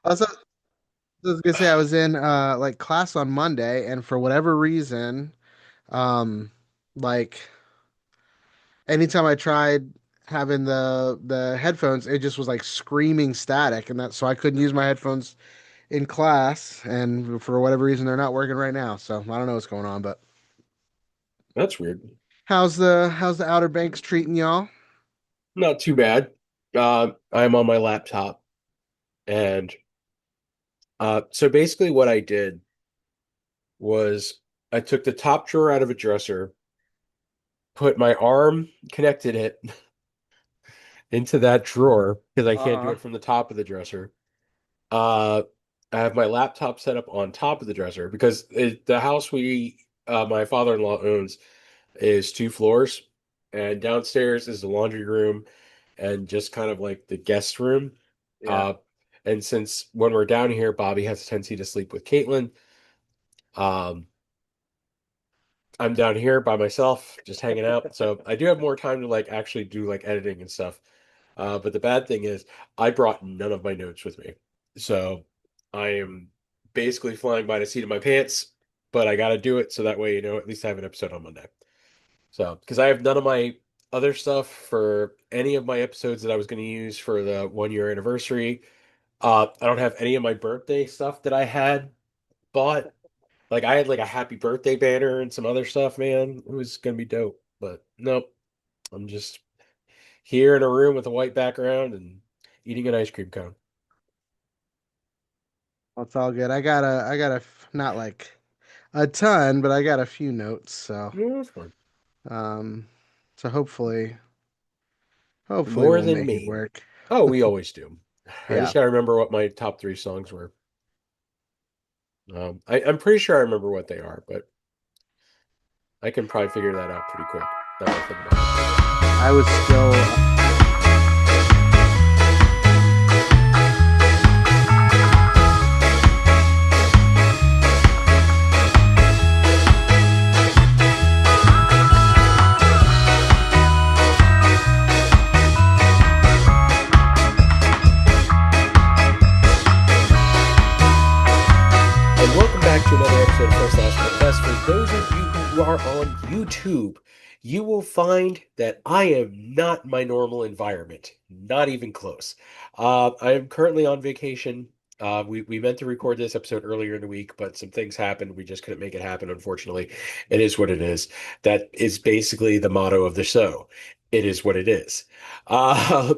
Also, I was gonna say I was in like class on Monday, and for whatever reason, um, like anytime I tried having the headphones, it just was like screaming static, and that so I couldn't use my headphones in class, and for whatever reason, they're not working right now. So I don't know what's going on, but That's weird. how's the Outer Banks treating y'all? Not too bad. I'm on my laptop, and so basically, what I did was I took the top drawer out of a dresser, put my arm, connected it into that drawer because I can't do Uh-huh. it from the top of the dresser. Uh, I have my laptop set up on top of the dresser because the house my father-in-law owns is 2 floors, and downstairs is the laundry room and just kind of like the guest room. Yeah. Uh, and since when we're down here, Bobby has a tendency to sleep with Caitlin. Um, I'm down here by myself, just hanging out. So I do have more time to like actually do like editing and stuff. But the bad thing is, I brought none of my notes with me. So I am basically flying by the seat of my pants, but I got to do it so that way, at least I have an episode on Monday. So, because I have none of my other stuff for any of my episodes that I was going to use for the 1 year anniversary. I don't have any of my birthday stuff that I had bought. Like I had like a happy birthday banner and some other stuff, man. It was going to be dope, but nope. I'm just here in a room with a white background and eating an ice cream cone. Well, it's all good. Not like a ton, but I got a few notes, No, that's fine. um, so hopefully More we'll than make it me. work. Oh, we always do. I just Yeah. gotta remember what my top three songs were. I'm pretty sure I remember what they are, but I can probably figure that out pretty quick now that I think about it. I was still And welcome back to another episode of First Last Podcast. For those of you who are on YouTube, you will find that I am not my normal environment, not even close. I am currently on vacation. We meant to record this episode earlier in the week, but some things happened. We just couldn't make it happen, unfortunately. It is what it is. That is basically the motto of the show. It is what it is. I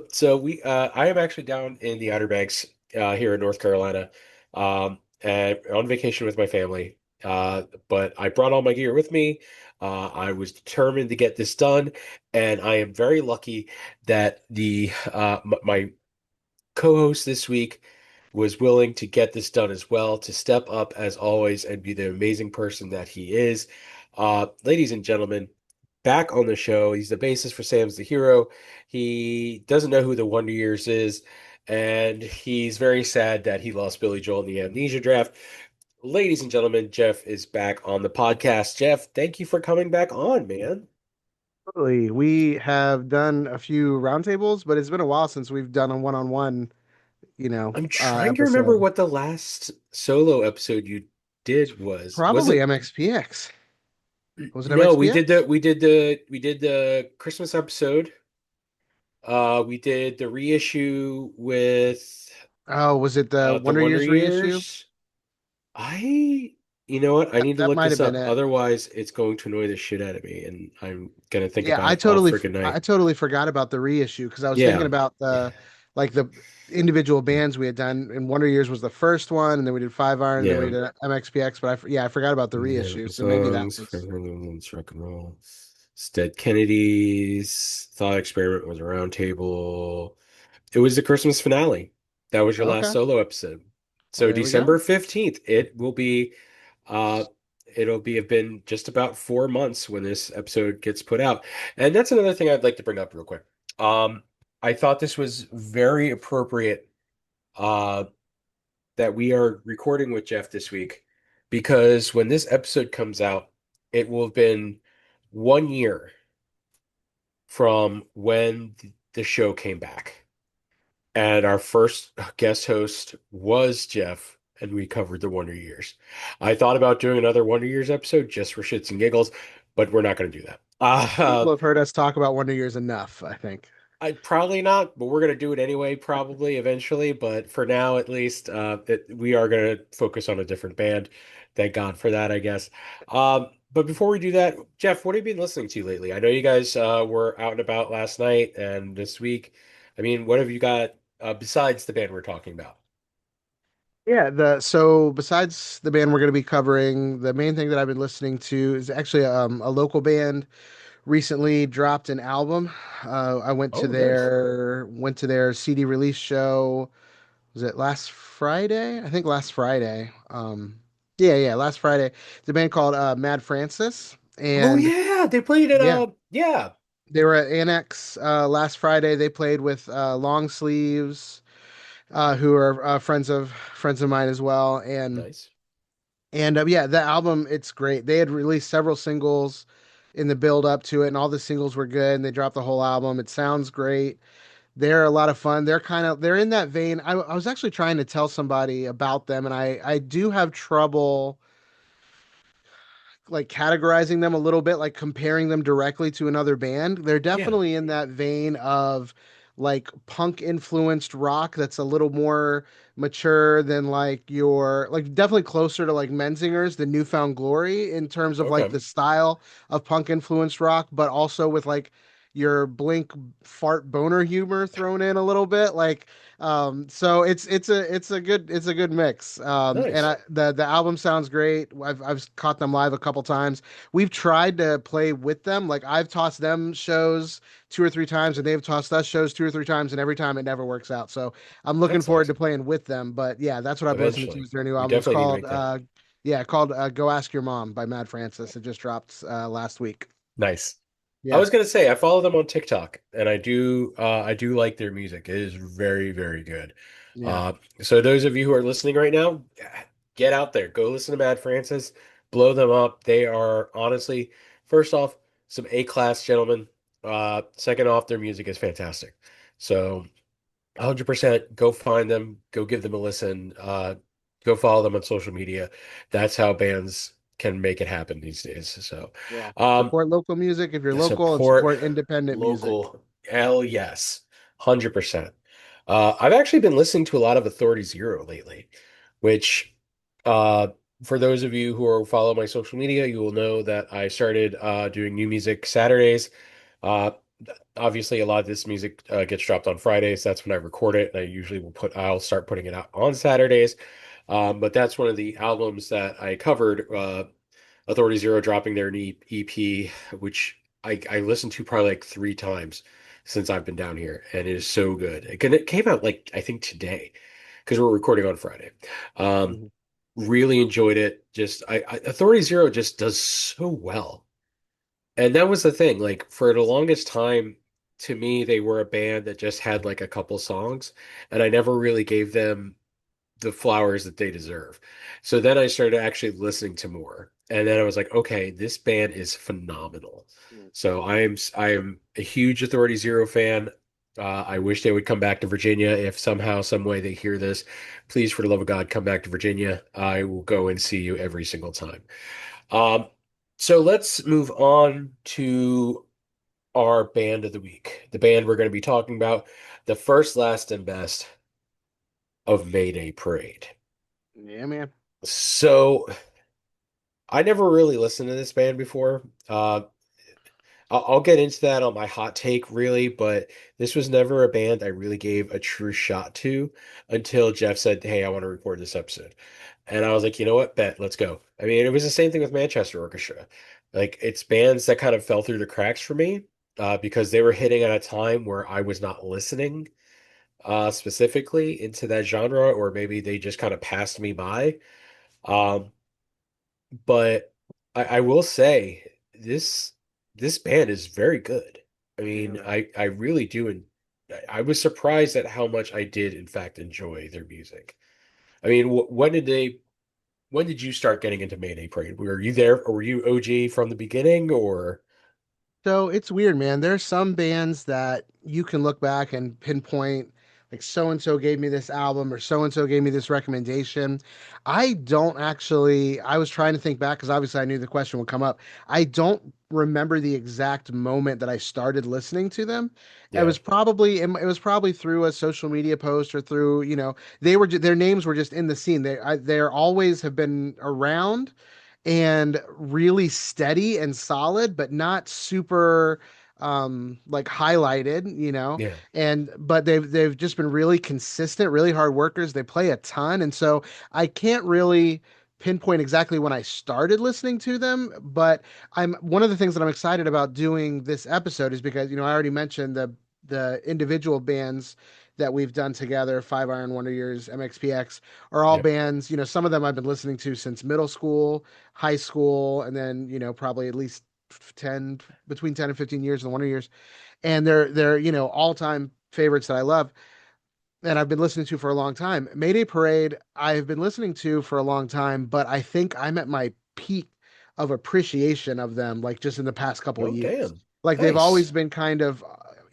am actually down in the Outer Banks here in North Carolina. And on vacation with my family. But I brought all my gear with me. I was determined to get this done, and I am very lucky that my co-host this week was willing to get this done as well, to step up as always and be the amazing person that he is. Ladies and gentlemen, back on the show, he's the bassist for Sam's the Hero. He doesn't know who the Wonder Years is, and he's very sad that he lost Billy Joel in the Amnesia draft. Ladies and gentlemen, Jeff is back on the podcast. Jeff, thank you for coming back on, man. Absolutely. We have done a few roundtables, but it's been a while since we've done a one-on-one, I'm trying to remember episode. what the last solo episode you did was. Was Probably it MXPX. Was it No, we did the MXPX? we did the we did the Christmas episode. We did the reissue with Oh, was it the the Wonder Wonder Years reissue? Years. You know what? I need to That look might this have been up. it. Otherwise, it's going to annoy the shit out of me, and I'm gonna think Yeah, about it all freaking I night. totally forgot about the reissue because I was thinking Yeah, about the individual bands we had done, and Wonder Years was the first one, and then we did Five Iron, and then we yeah. did MXPX. But yeah, I forgot about the Yeah, reissue, so maybe that songs was from rock and roll. Stead Kennedy's Thought Experiment was a round table. It was the Christmas finale. That was your last okay. solo episode. Well, So there we December go. 15th, uh have been just about 4 months when this episode gets put out. And that's another thing I'd like to bring up real quick. Um I thought this was very appropriate uh that we are recording with Jeff this week because when this episode comes out, it will have been 1 year from when the show came back. And our first guest host was Jeff, and we covered the Wonder Years. I thought about doing another Wonder Years episode just for shits and giggles, but we're not going to do that. People have heard us talk about Wonder Years enough, I think. I probably not, but we're gonna do it anyway, probably eventually. But for now, at least, we are gonna focus on a different band. Thank God for that, I guess. But before we do that, Jeff, what have you been listening to lately? I know you guys were out and about last night and this week. I mean, what have you got besides the band we're talking about? Yeah, the so besides the band we're going to be covering, the main thing that I've been listening to is actually a local band recently dropped an album. I Oh, nice, went to their CD release show. Was it last Friday? I think last Friday. Yeah, last Friday. It's a band called Mad Francis, oh and yeah, they played it. yeah, Yeah, they were at Annex last Friday. They played with Long Sleeves, who are friends of mine as well, nice. and yeah, the album it's great. They had released several singles in the build up to it, and all the singles were good. And they dropped the whole album. It sounds great. They're a lot of fun. They're in that vein. I was actually trying to tell somebody about them, and I do have trouble like categorizing them a little bit, like comparing them directly to another band. They're Yeah, definitely in that vein of like punk influenced rock that's a little more mature than like your like definitely closer to like Menzinger's the Newfound Glory in terms of like okay, the style of punk influenced rock, but also with like your Blink fart boner humor thrown in a little bit like so it's a good mix. And nice. the album sounds great. I've caught them live a couple times. We've tried to play with them. Like I've tossed them shows two or three times, and they've tossed us shows two or three times, and every time it never works out. So I'm That looking forward sucks. to playing with them. But yeah, that's what I've been listening to Eventually, is their new we album. It's definitely need to called make that. called Go Ask Your Mom by Mad Francis. It just dropped last week. Nice. I Yeah. was gonna say I follow them on TikTok and I do like their music. It is very, very good. Yeah. Uh so those of you who are listening right now, get out there. Go listen to Mad Francis, blow them up. They are honestly, first off, some A-class gentlemen. Second off, their music is fantastic. So 100% go find them, go give them a listen, go follow them on social media. That's how bands can make it happen these days. So Yeah. um Support local music if you're local and support support independent music. local. Hell yes, 100%. I've actually been listening to a lot of Authority Zero lately, which, uh, for those of you who are follow my social media, you will know that I started doing new music Saturdays. Uh, Obviously, a lot of this music gets dropped on Fridays. That's when I record it, and I'll start putting it out on Saturdays. But that's one of the albums that I covered. Authority Zero dropping their new EP, which I listened to probably like three times since I've been down here, and it is so good. It came out like I think today because we're recording on Friday. Um, Mhm. really enjoyed it. Authority Zero just does so well, and that was the thing. Like for the longest time, to me, they were a band that just had like a couple songs, and I never really gave them the flowers that they deserve. So then I started actually listening to more. And then I was like, okay, this band is phenomenal. So I am a huge Authority Zero fan. I wish they would come back to Virginia. If somehow, some way they hear this, please, for the love of God, come back to Virginia. I will go and see you every single time. Um, so let's move on to our band of the week. The band we're going to be talking about, the first, last, and best of Mayday Parade. Yeah, man. So I never really listened to this band before. I'll get into that on my hot take, really, but this was never a band I really gave a true shot to until Jeff said, "Hey, I want to record this episode," and I was like, "You know what? Bet, let's go." I mean, it was the same thing with Manchester Orchestra. Like, it's bands that kind of fell through the cracks for me because they were hitting at a time where I was not listening specifically into that genre, or maybe they just kind of passed me by. Um, But I will say this band is very good. I Yeah, mean, man. I really do, and I was surprised at how much I did, in fact, enjoy their music. I mean, when did you start getting into Mayday Parade? Were you there, or were you OG from the beginning, or So it's weird, man. There's some bands that you can look back and pinpoint like so and so gave me this album or so and so gave me this recommendation. I don't actually, I was trying to think back because obviously I knew the question would come up. I don't remember the exact moment that I started listening to them. Yeah. It was probably through a social media post or through, their names were just in the scene. They're always have been around and really steady and solid, but not super like highlighted, Yeah. and but they've just been really consistent, really hard workers. They play a ton, and so I can't really pinpoint exactly when I started listening to them, but I'm one of the things that I'm excited about doing this episode is because I already mentioned the individual bands that we've done together, Five Iron Wonder Years, MXPX, are all Yeah. bands, some of them I've been listening to since middle school, high school, and then, probably at least 10 between 10 and 15 years in the Wonder Years. And they're, all-time favorites that I love and I've been listening to for a long time. Mayday Parade, I've been listening to for a long time, but I think I'm at my peak of appreciation of them, like just in the past couple of Oh, years. damn. Like they've Nice. always been kind of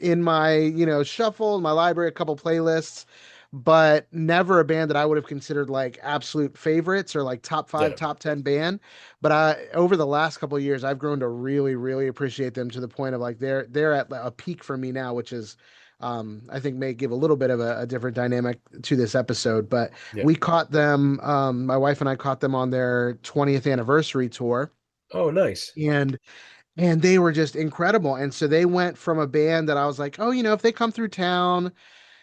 in my, shuffle, in my library, a couple playlists, but never a band that I would have considered like absolute favorites or like top five, Yeah. top 10 band. But over the last couple of years, I've grown to really, really appreciate them to the point of like they're at a peak for me now, which is I think may give a little bit of a different dynamic to this episode. But Yeah. we caught them, my wife and I caught them on their 20th anniversary tour, Oh, nice. and they were just incredible. And so they went from a band that I was like, oh, if they come through town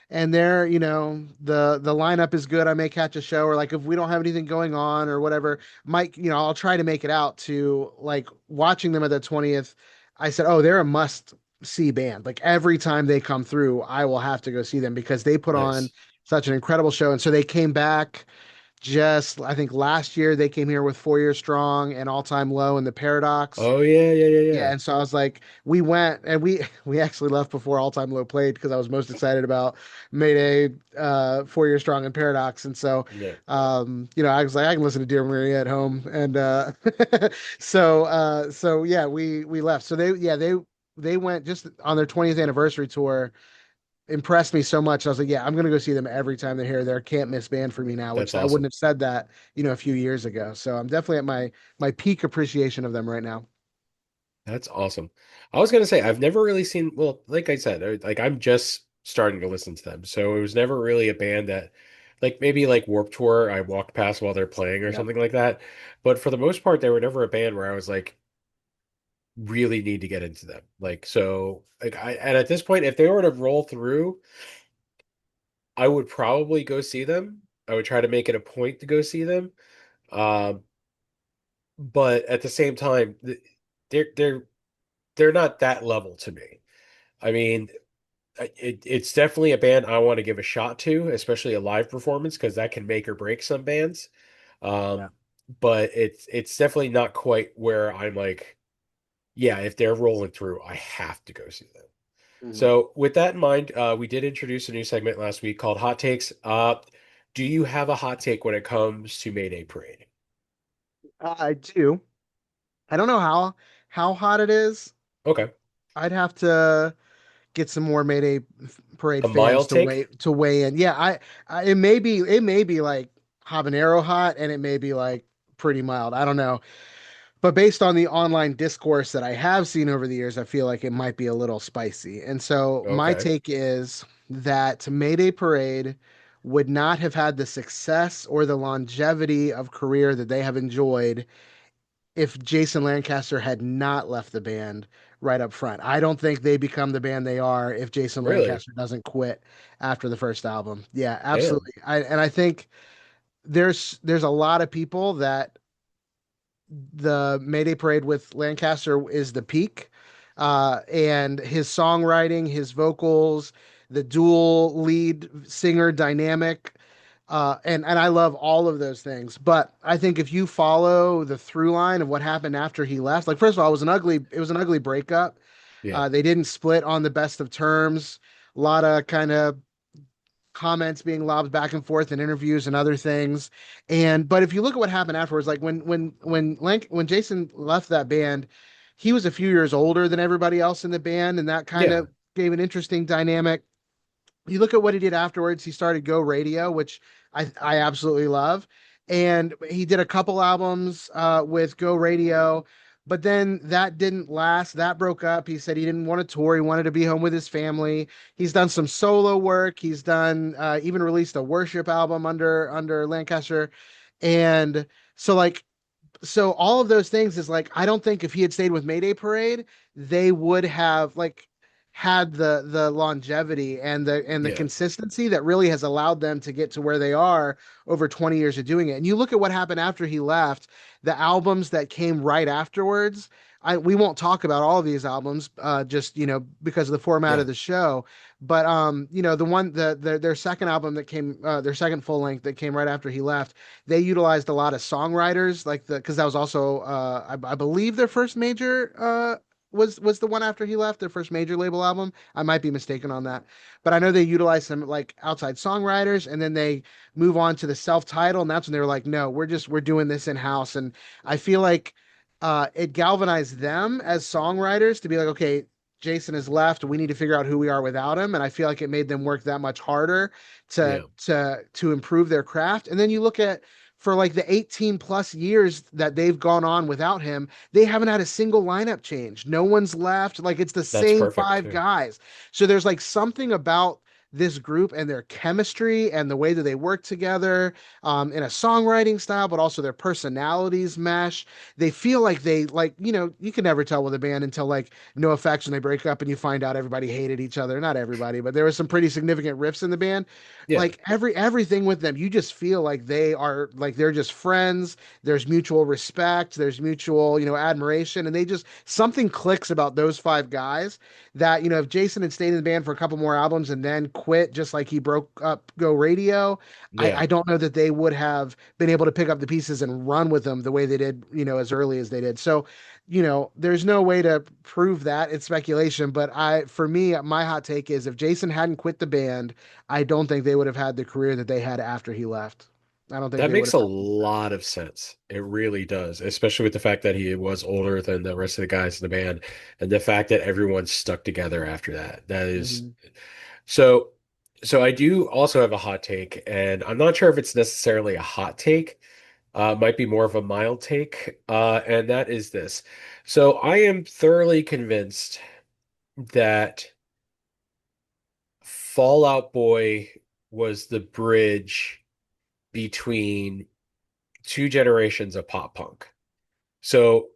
and they're, the lineup is good, I may catch a show, or like if we don't have anything going on or whatever, Mike, I'll try to make it out to like watching them at the 20th. I said, oh, they're a must see band. Like every time they come through, I will have to go see them because they put on Nice. such an incredible show. And so they came back just, I think last year they came here with 4 Years Strong and All Time Low and the Paradox. Oh, yeah, yeah, yeah, Yeah, yeah. and so I was like, we went and we actually left before All Time Low played because I was most excited about Mayday, 4 Years Strong and Paradox. And so Yeah. I was like, I can listen to Dear Maria at home. And so yeah, we left. So they went just on their 20th anniversary tour, impressed me so much. I was like, yeah, I'm gonna go see them every time they're here. They're a can't miss band for me now, That's which I wouldn't awesome. have said that, a few years ago. So I'm definitely at my peak appreciation of them right now. That's awesome. I was gonna say I've never really seen, well, like I said, like I'm just starting to listen to them. So it was never really a band that like maybe like Warped Tour I walked past while they're playing or Yeah. something like that. But for the most part, they were never a band where I was like really need to get into them. Like so like I and at this point, if they were to roll through, I would probably go see them. I would try to make it a point to go see them. Um, but at the same time, they're they're they're not that level to me. I mean, it's definitely a band I want to give a shot to, especially a live performance, because that can make or break some bands. Yeah. Um, but it's definitely not quite where I'm like, yeah, if they're rolling through, I have to go see them. Mhm. So with that in mind, we did introduce a new segment last week called Hot Takes. Do you have a hot take when it comes to Mayday Parade? I do. I don't know how hot it is. Okay. I'd have to get some more Mayday Parade A fans mild take? to weigh in. Yeah, it may be like habanero hot, and it may be like pretty mild. I don't know. But based on the online discourse that I have seen over the years, I feel like it might be a little spicy. And so my Okay. take is that Mayday Parade would not have had the success or the longevity of career that they have enjoyed if Jason Lancaster had not left the band right up front. I don't think they become the band they are if Jason Really? Lancaster doesn't quit after the first album. Yeah, Damn. absolutely. I think there's a lot of people that the Mayday Parade with Lancaster is the peak. And his songwriting, his vocals, the dual lead singer dynamic, and I love all of those things. But I think if you follow the through line of what happened after he left, like first of all, it was an ugly breakup. Yeah. They didn't split on the best of terms. A lot of kind of comments being lobbed back and forth in interviews and other things. And but if you look at what happened afterwards, like when Jason left that band, he was a few years older than everybody else in the band, and that kind Yeah. of gave an interesting dynamic. you look at what he did afterwards. He started Go Radio, which I absolutely love, and he did a couple albums with Go Radio, but then that didn't last. That broke up. He said he didn't want to tour. He wanted to be home with his family. He's done some solo work. He's done even released a worship album under Lancaster, and so like so all of those things is like I don't think if he had stayed with Mayday Parade, they would have like had the longevity and the Yeah, consistency that really has allowed them to get to where they are over 20 years of doing it. And you look at what happened after he left, the albums that came right afterwards. We won't talk about all of these albums, just because of the format yeah, of the show. But the one their second album that came, their second full length that came right after he left, they utilized a lot of songwriters like the because that was also I believe their first major was the one after he left, their first major label album. I might be mistaken on that, but I know they utilized some like outside songwriters, and then they move on to the self-title, and that's when they were like, no, we're doing this in house. And I feel like it galvanized them as songwriters to be like, okay, Jason has left. We need to figure out who we are without him. And I feel like it made them work that much harder to yeah. to improve their craft. And then you look at for like the 18 plus years that they've gone on without him, they haven't had a single lineup change. No one's left. Like it's the That's same perfect five too. guys. So there's like something about this group and their chemistry and the way that they work together in a songwriting style, but also their personalities mesh. They feel like you can never tell with a band until like No Effects when they break up and you find out everybody hated each other. Not everybody, but there was some pretty significant riffs in the band. Yeah, Like everything with them, you just feel like they're just friends. There's mutual respect, there's mutual admiration, and they just something clicks about those five guys that if Jason had stayed in the band for a couple more albums and then quit just like he broke up Go Radio, yeah. I don't know that they would have been able to pick up the pieces and run with them the way they did as early as they did. So there's no way to prove that. It's speculation, but for me, my hot take is if Jason hadn't quit the band, I don't think they would have had the career that they had after he left. I don't think That they would makes have a had the success. lot of sense. It really does, especially with the fact that he was older than the rest of the guys in the band, and the fact that everyone stuck together after that. That is Mhm. so. So I do also have a hot take, and I'm not sure if it's necessarily a hot take. Might be more of a mild take, and that is this. So I am thoroughly convinced that Fall Out Boy was the bridge between two generations of pop punk. So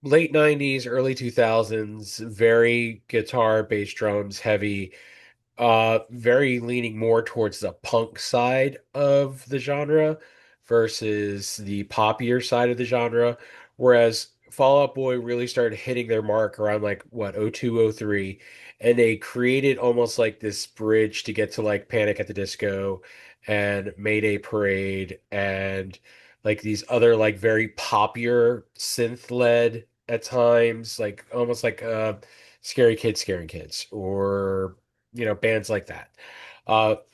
late 90s, early 2000s, very guitar, bass, drums, heavy, very leaning more towards the punk side of the genre versus the poppier side of the genre. Whereas Fall Out Boy really started hitting their mark around like what, 02, 03, and they created almost like this bridge to get to like Panic at the Disco and Mayday Parade and like these other like very poppier synth led at times, like almost like Scary Kids Scaring Kids or bands like that.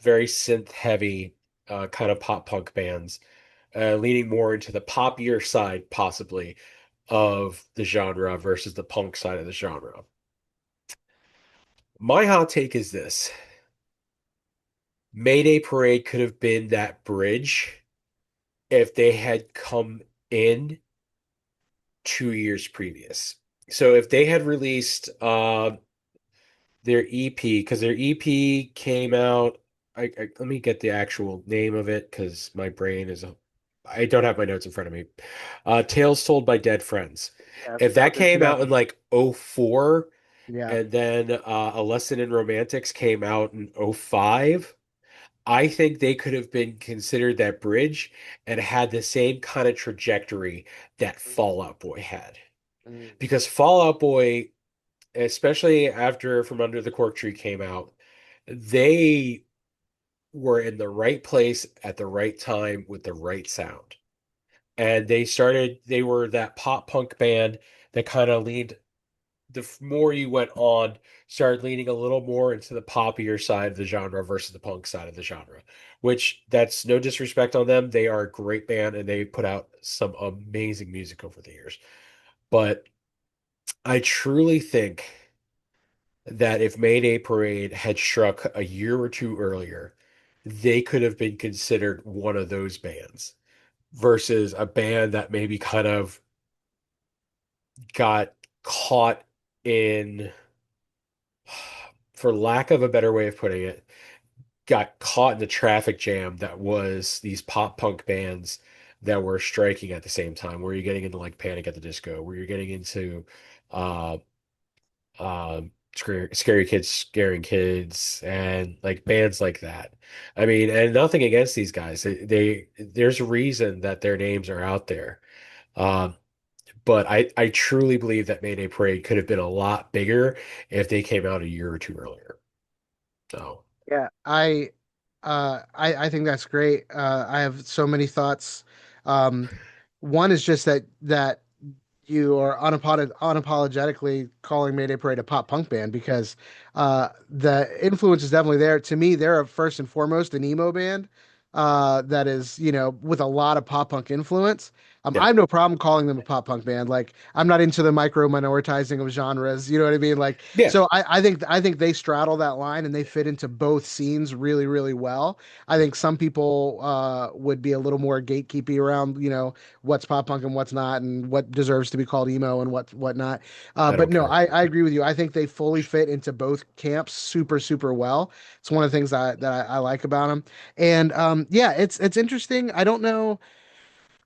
Very synth heavy, kind of pop punk bands, leaning more into the poppier side, possibly, of the genre versus the punk side of the genre. My hot take is this: Mayday Parade could have been that bridge if they had come in 2 years previous. So if they had released their EP, because their EP came out. Let me get the actual name of it because my brain is. I don't have my notes in front of me. Tales Told by Dead Friends. Yeah, If that that was in came out in 2000. like '04, Yeah. and then A Lesson in Romantics came out in '05, I think they could have been considered that bridge and had the same kind of trajectory that Fall Out Boy had. Mhm. Because Fall Out Boy, especially after From Under the Cork Tree came out, they were in the right place at the right time with the right sound. And they were that pop punk band that kind of leaned, the more you went on, started leaning a little more into the poppier side of the genre versus the punk side of the genre, which that's no disrespect on them. They are a great band and they put out some amazing music over the years. But I truly think that if Mayday Parade had struck a year or two earlier, they could have been considered one of those bands versus a band that maybe kind of got caught in, for lack of a better way of putting it, got caught in the traffic jam that was these pop punk bands that were striking at the same time, where you're getting into like Panic at the Disco, where you're getting into uh scary kids scaring kids and like bands like that. I mean, and nothing against these guys. There's a reason that their names are out there. Um, but I truly believe that Mayday Parade could have been a lot bigger if they came out a year or two earlier. So, Yeah, I think that's great. I have so many thoughts. Um, one is just that you are unapologetically calling Mayday Parade a pop punk band because the influence is definitely there. To me, they're first and foremost an emo band that is, with a lot of pop punk influence. yeah. I have no problem calling them a pop punk band. Like, I'm not into the micro minoritizing of genres. You know what I mean? Like, Yeah. so I think they straddle that line and they fit into both scenes really, really well. I think some people would be a little more gatekeepy around, what's pop punk and what's not, and what deserves to be called emo and whatnot. I But don't no, care. I agree with you. I think they fully fit into both camps super, super well. It's one of the things that I like about them. And yeah, it's interesting. I don't know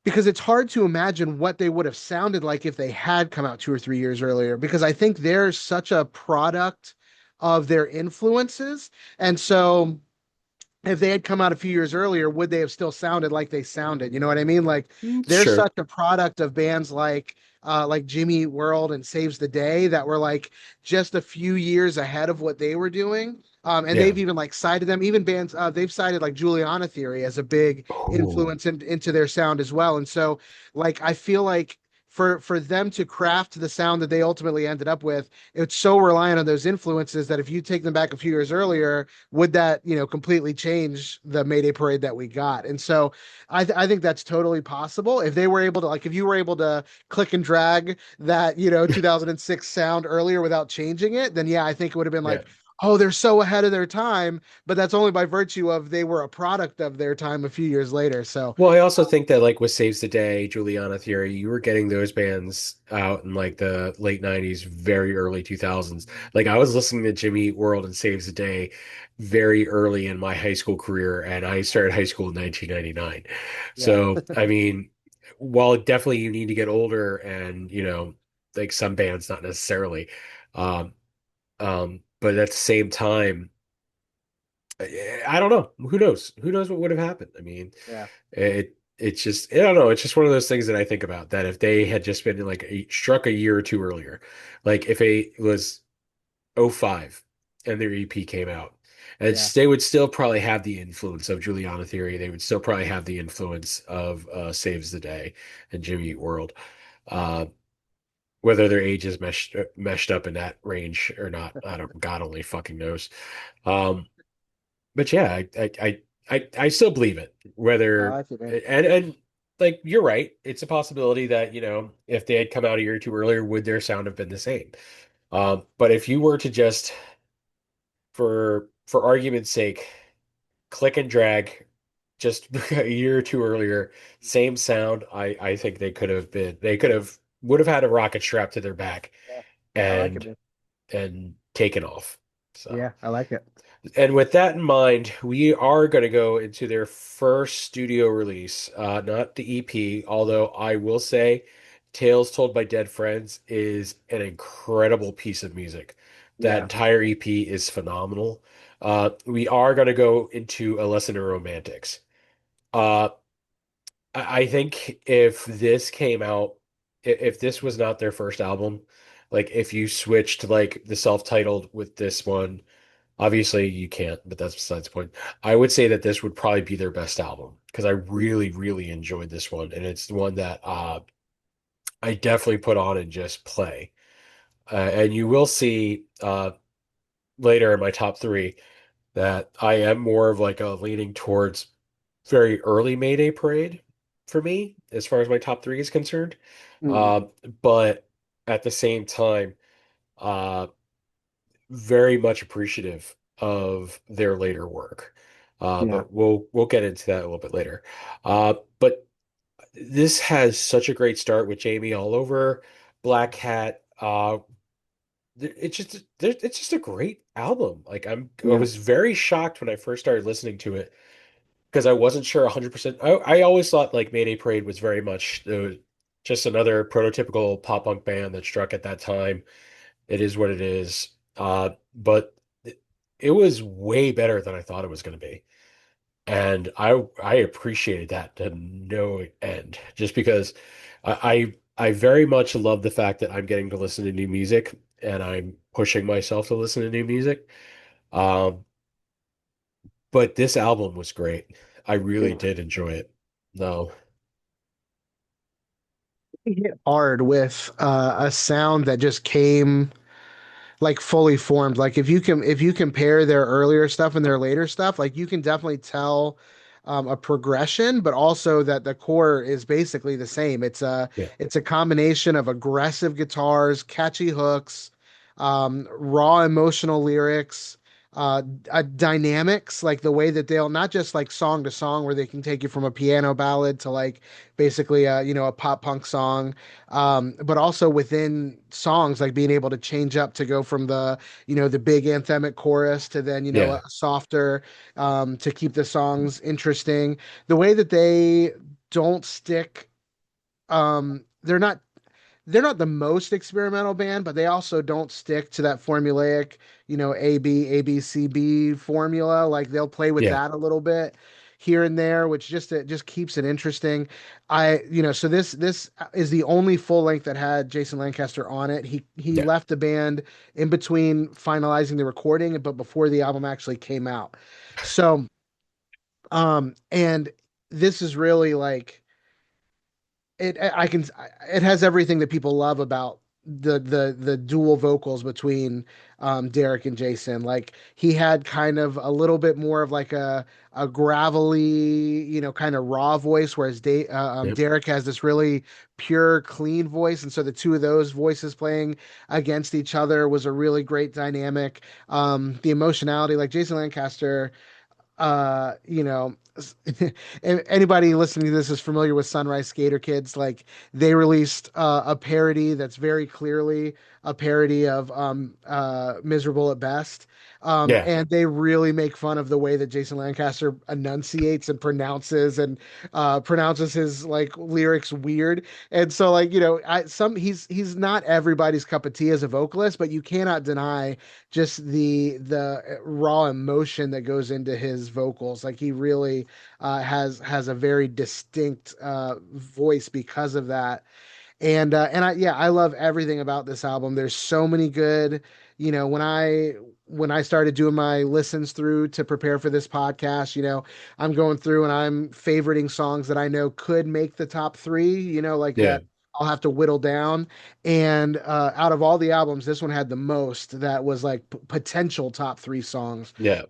because it's hard to imagine what they would have sounded like if they had come out 2 or 3 years earlier, because I think they're such a product of their influences. And so if they had come out a few years earlier, would they have still sounded like they sounded? You know what I mean? Like they're Sure. such a product of bands like Jimmy Eat World and Saves the Day that were like just a few years ahead of what they were doing. And Yeah. they've even like cited them, even bands, they've cited like Juliana Theory as a big Oh, influence into their sound as well. And so like I feel like for them to craft the sound that they ultimately ended up with, it's so reliant on those influences that if you take them back a few years earlier, would that completely change the Mayday Parade that we got? And so I think that's totally possible if they were able to, like, if you were able to click and drag that 2006 sound earlier without changing it, then yeah, I think it would have been yeah. like, oh, they're so ahead of their time, but that's only by virtue of they were a product of their time a few years later. So Well, I also think that like with Saves the Day, Juliana Theory, you were getting those bands out in like the late 90s, very early 2000s. Like I was listening to Jimmy Eat World and Saves the Day very early in my high school career, and I started high school in 1999. yeah, So, I mean, while definitely you need to get older and, like some bands not necessarily, um, but at the same time, I don't know. Who knows? Who knows what would have happened? I mean, yeah, it's just I don't know. It's just one of those things that I think about that if they had just been like struck a year or two earlier, like if it was '05 and their EP came out, and yeah. they would still probably have the influence of Juliana Theory. They would still probably have the influence of Saves the Day and Jimmy Eat World. Uh, whether their ages meshed up in that range or not, I don't. God only fucking knows. Um, but yeah, I still believe it. No, Whether I see, man. and like you're right, it's a possibility that if they had come out a year or two earlier, would their sound have been the same? But if you were to just for argument's sake, click and drag just a year or two earlier, same sound, I think they could have would have had a rocket strapped to their back Yeah, I like it, and man. taken off. So. Yeah, I like it. And with that in mind, we are going to go into their first studio release, not the EP, although I will say Tales Told by Dead Friends is an incredible piece of music. That Yeah. entire EP is phenomenal. We are going to go into A Lesson in Romantics. Uh, I think if this came out, if this was not their first album, like if you switched like the self-titled with this one. Obviously, you can't, but that's besides the point. I would say that this would probably be their best album because I really, really enjoyed this one, and it's the one that I definitely put on and just play. And you will see later in my top three that I am more of like a leaning towards very early Mayday Parade for me as far as my top three is concerned. Mm. Uh, but at the same time, uh, very much appreciative of their later work. Yeah. But we'll get into that a little bit later. But this has such a great start with Jamie all over, Black Hat. It's just a great album. Like I Yeah. was very shocked when I first started listening to it because I wasn't sure 100%. I always thought like Mayday Parade was very much just another prototypical pop punk band that struck at that time. It is what it is. But it was way better than I thought it was going to be. And I appreciated that to no end, just because I very much love the fact that I'm getting to listen to new music and I'm pushing myself to listen to new music. Um, but this album was great. I really Yeah. did enjoy it. No, He hit hard with a sound that just came like fully formed. Like if you compare their earlier stuff and their later stuff, like you can definitely tell a progression, but also that the core is basically the same. yeah, It's a combination of aggressive guitars, catchy hooks, raw emotional lyrics, dynamics, like the way that they'll not just like song to song where they can take you from a piano ballad to like basically a pop punk song, but also within songs, like being able to change up to go from the big anthemic chorus to then, a yeah, softer, to keep the songs interesting. The way that they don't stick, they're not the most experimental band, but they also don't stick to that formulaic, A B C B formula. Like they'll play with yeah, that a little bit here and there, which just it just keeps it interesting. So this is the only full length that had Jason Lancaster on it. He yeah, left the band in between finalizing the recording, but before the album actually came out. So, and this is really like it has everything that people love about the dual vocals between Derek and Jason. Like he had kind of a little bit more of like a gravelly, kind of raw voice, whereas yeah, Derek has this really pure, clean voice, and so the two of those voices playing against each other was a really great dynamic. The emotionality, like Jason Lancaster, uh you know anybody listening to this is familiar with Sunrise Skater Kids. Like they released a parody that's very clearly a parody of Miserable at Best, yeah, and they really make fun of the way that Jason Lancaster enunciates and pronounces his like lyrics weird. And so like he's not everybody's cup of tea as a vocalist, but you cannot deny just the raw emotion that goes into his vocals. Like he really has a very distinct voice because of that. And I love everything about this album. There's so many good, when I started doing my listens through to prepare for this podcast, I'm going through and I'm favoriting songs that I know could make the top three, like yeah, that I'll have to whittle down. And out of all the albums, this one had the most that was like potential top three songs. yeah,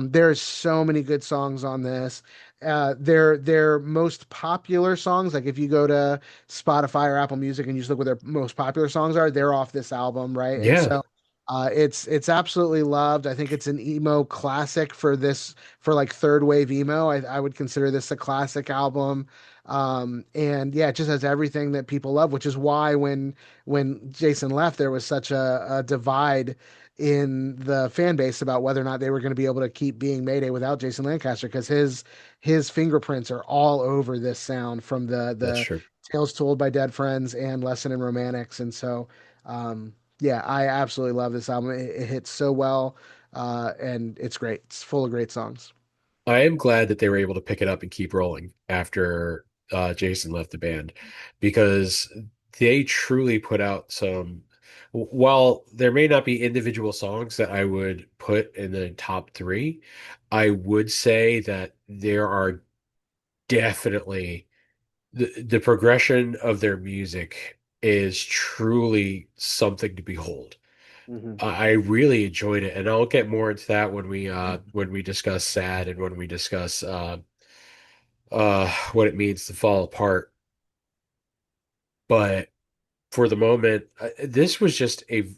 There's so many good songs on this. Their most popular songs, like if you go to Spotify or Apple Music and you just look what their most popular songs are, they're off this album, right? And yeah, so it's absolutely loved. I think it's an emo classic for like third wave emo. I would consider this a classic album. And yeah, it just has everything that people love, which is why when Jason left, there was such a divide in the fan base about whether or not they were going to be able to keep being Mayday without Jason Lancaster, because his fingerprints are all over this sound from that's the true. Tales Told by Dead Friends and Lesson in Romantics. And so yeah, I absolutely love this album. It hits so well, and it's great. It's full of great songs. I am glad that they were able to pick it up and keep rolling after Jason left the band because they truly put out some. While there may not be individual songs that I would put in the top three, I would say that there are definitely the progression of their music is truly something to behold. Hmm. I really enjoyed it, and I'll get more into that when we discuss Sad and when we discuss what it means to fall apart. But for the moment, this was just a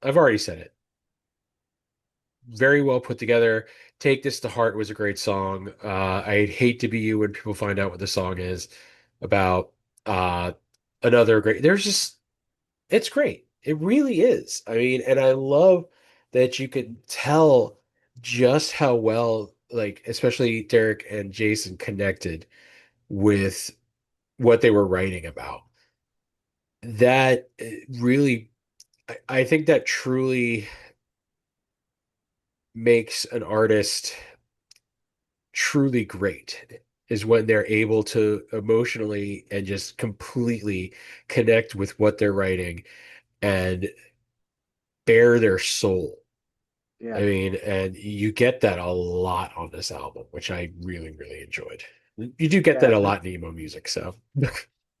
I've already said it. very well put together. Take This to Heart was a great song. I'd hate to be you when people find out what the song is about. Uh, another great. There's just it's great. It really is. I mean, and I love that you could tell just how well, like, especially Derek and Jason connected with what they were writing about. That really, I think that truly makes an artist truly great is when they're able to emotionally and just completely connect with what they're writing and bare their soul. I Yeah. mean, and you get that a lot on this album, which I really, really enjoyed. You do get that Yeah. a lot in emo music, so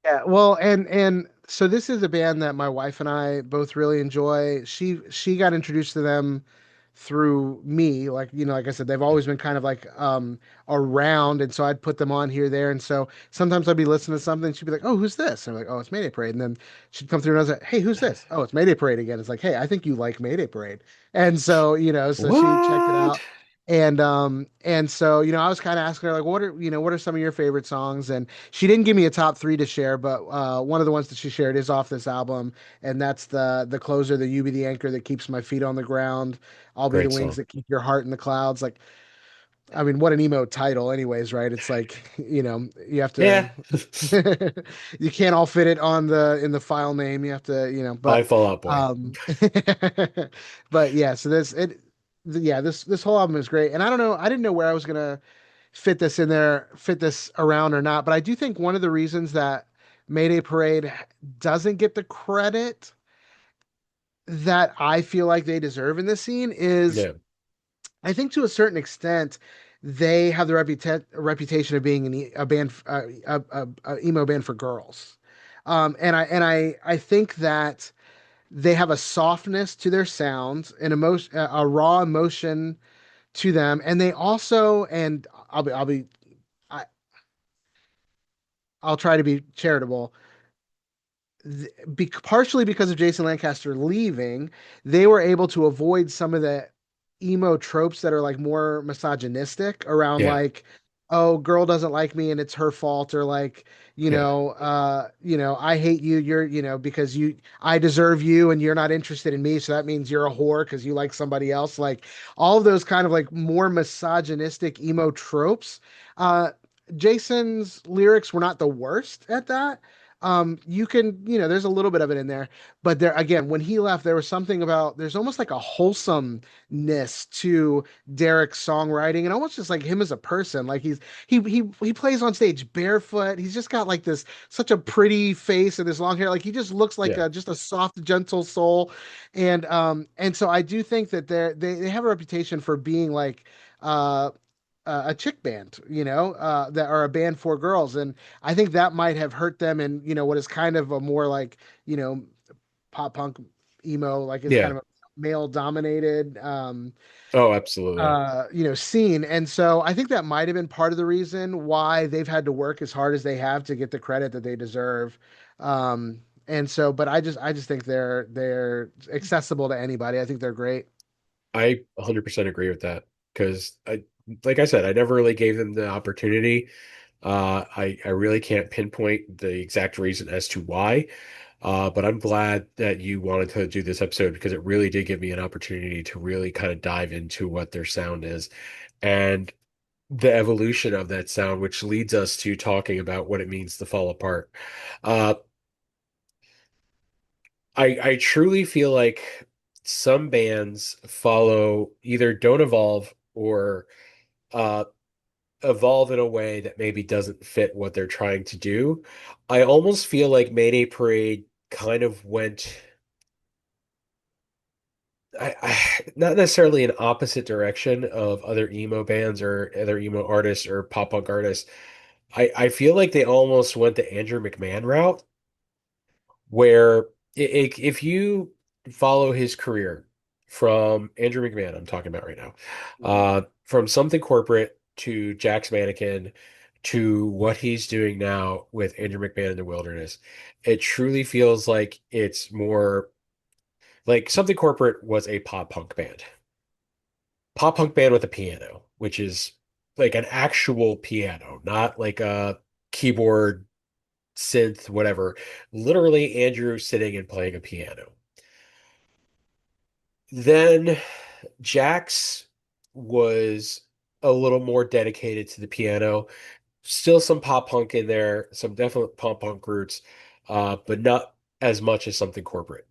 Yeah, well, and so this is a band that my wife and I both really enjoy. She got introduced to them through me, like like I said, they've always been kind of like around, and so I'd put them on here, there, and so sometimes I'd be listening to something, she'd be like, "Oh, who's this?" And I'm like, "Oh, it's Mayday Parade," and then she'd come through and I was like, "Hey, who's this?" "Oh, it's Mayday Parade again." It's like, "Hey, I think you like Mayday Parade," and so so she checked it what? out. And so I was kind of asking her like what are some of your favorite songs, and she didn't give me a top three to share, but one of the ones that she shared is off this album, and that's the closer, the "You Be the Anchor That Keeps My Feet on the Ground, I'll Be the Great Wings song. That Keep Your Heart in the Clouds." Like, I mean, what an emo title, anyways, right? It's like, you have to, Yeah. you can't all fit it on the in the file name. You have to, I but, Fall Out Boy. um, but yeah. So yeah, this whole album is great, and I don't know, I didn't know where I was gonna fit this in there, fit this around or not, but I do think one of the reasons that Mayday Parade doesn't get the credit that I feel like they deserve in this scene is, Yeah. I think to a certain extent, they have the reputation of being a band, a emo band for girls. And I think that they have a softness to their sound, an emotion, a raw emotion to them, and they also, and I, I'll try to be charitable, partially because of Jason Lancaster leaving, they were able to avoid some of the emo tropes that are like more misogynistic around, Yeah. like, oh, girl doesn't like me and it's her fault, or like, Yeah. I hate you, you're, because I deserve you and you're not interested in me, so that means you're a whore because you like somebody else. Like, all of those kind of like more misogynistic emo tropes. Uh, Jason's lyrics were not the worst at that. You can, there's a little bit of it in there, but there again, when he left, there was something about, there's almost like a wholesomeness to Derek's songwriting and almost just like him as a person. Like, he plays on stage barefoot. He's just got like this such a pretty face and this long hair. Like, he just looks like Yeah. just a soft, gentle soul. And so I do think that they have a reputation for being like uh a chick band, that are a band for girls. And I think that might have hurt them in, what is kind of a more like, you know, pop punk emo, like it's kind Yeah. of a male dominated, Oh, absolutely. scene. And so I think that might have been part of the reason why they've had to work as hard as they have to get the credit that they deserve. And so, but I just think they're accessible to anybody. I think they're great. I 100% agree with that because like I said, I never really gave them the opportunity. I really can't pinpoint the exact reason as to why. But I'm glad that you wanted to do this episode because it really did give me an opportunity to really kind of dive into what their sound is and the evolution of that sound, which leads us to talking about what it means to fall apart. Uh, I truly feel like some bands follow either don't evolve or uh, evolve in a way that maybe doesn't fit what they're trying to do. I almost feel like Mayday Parade kind of went not necessarily an opposite direction of other emo bands or other emo artists or pop punk artists. I feel like they almost went the Andrew McMahon route, where if you follow his career from Andrew McMahon, I'm talking about right now, Mhm. from something corporate to Jack's Mannequin to what he's doing now with Andrew McMahon in the Wilderness, it truly feels like it's more like something corporate was a pop punk band. pop punk band with a piano, which is like an actual piano, not like a keyboard, synth, whatever. Literally Andrew sitting and playing a piano. Then Jax was a little more dedicated to the piano. Still some pop punk in there, some definite pop punk roots, but not as much as something corporate.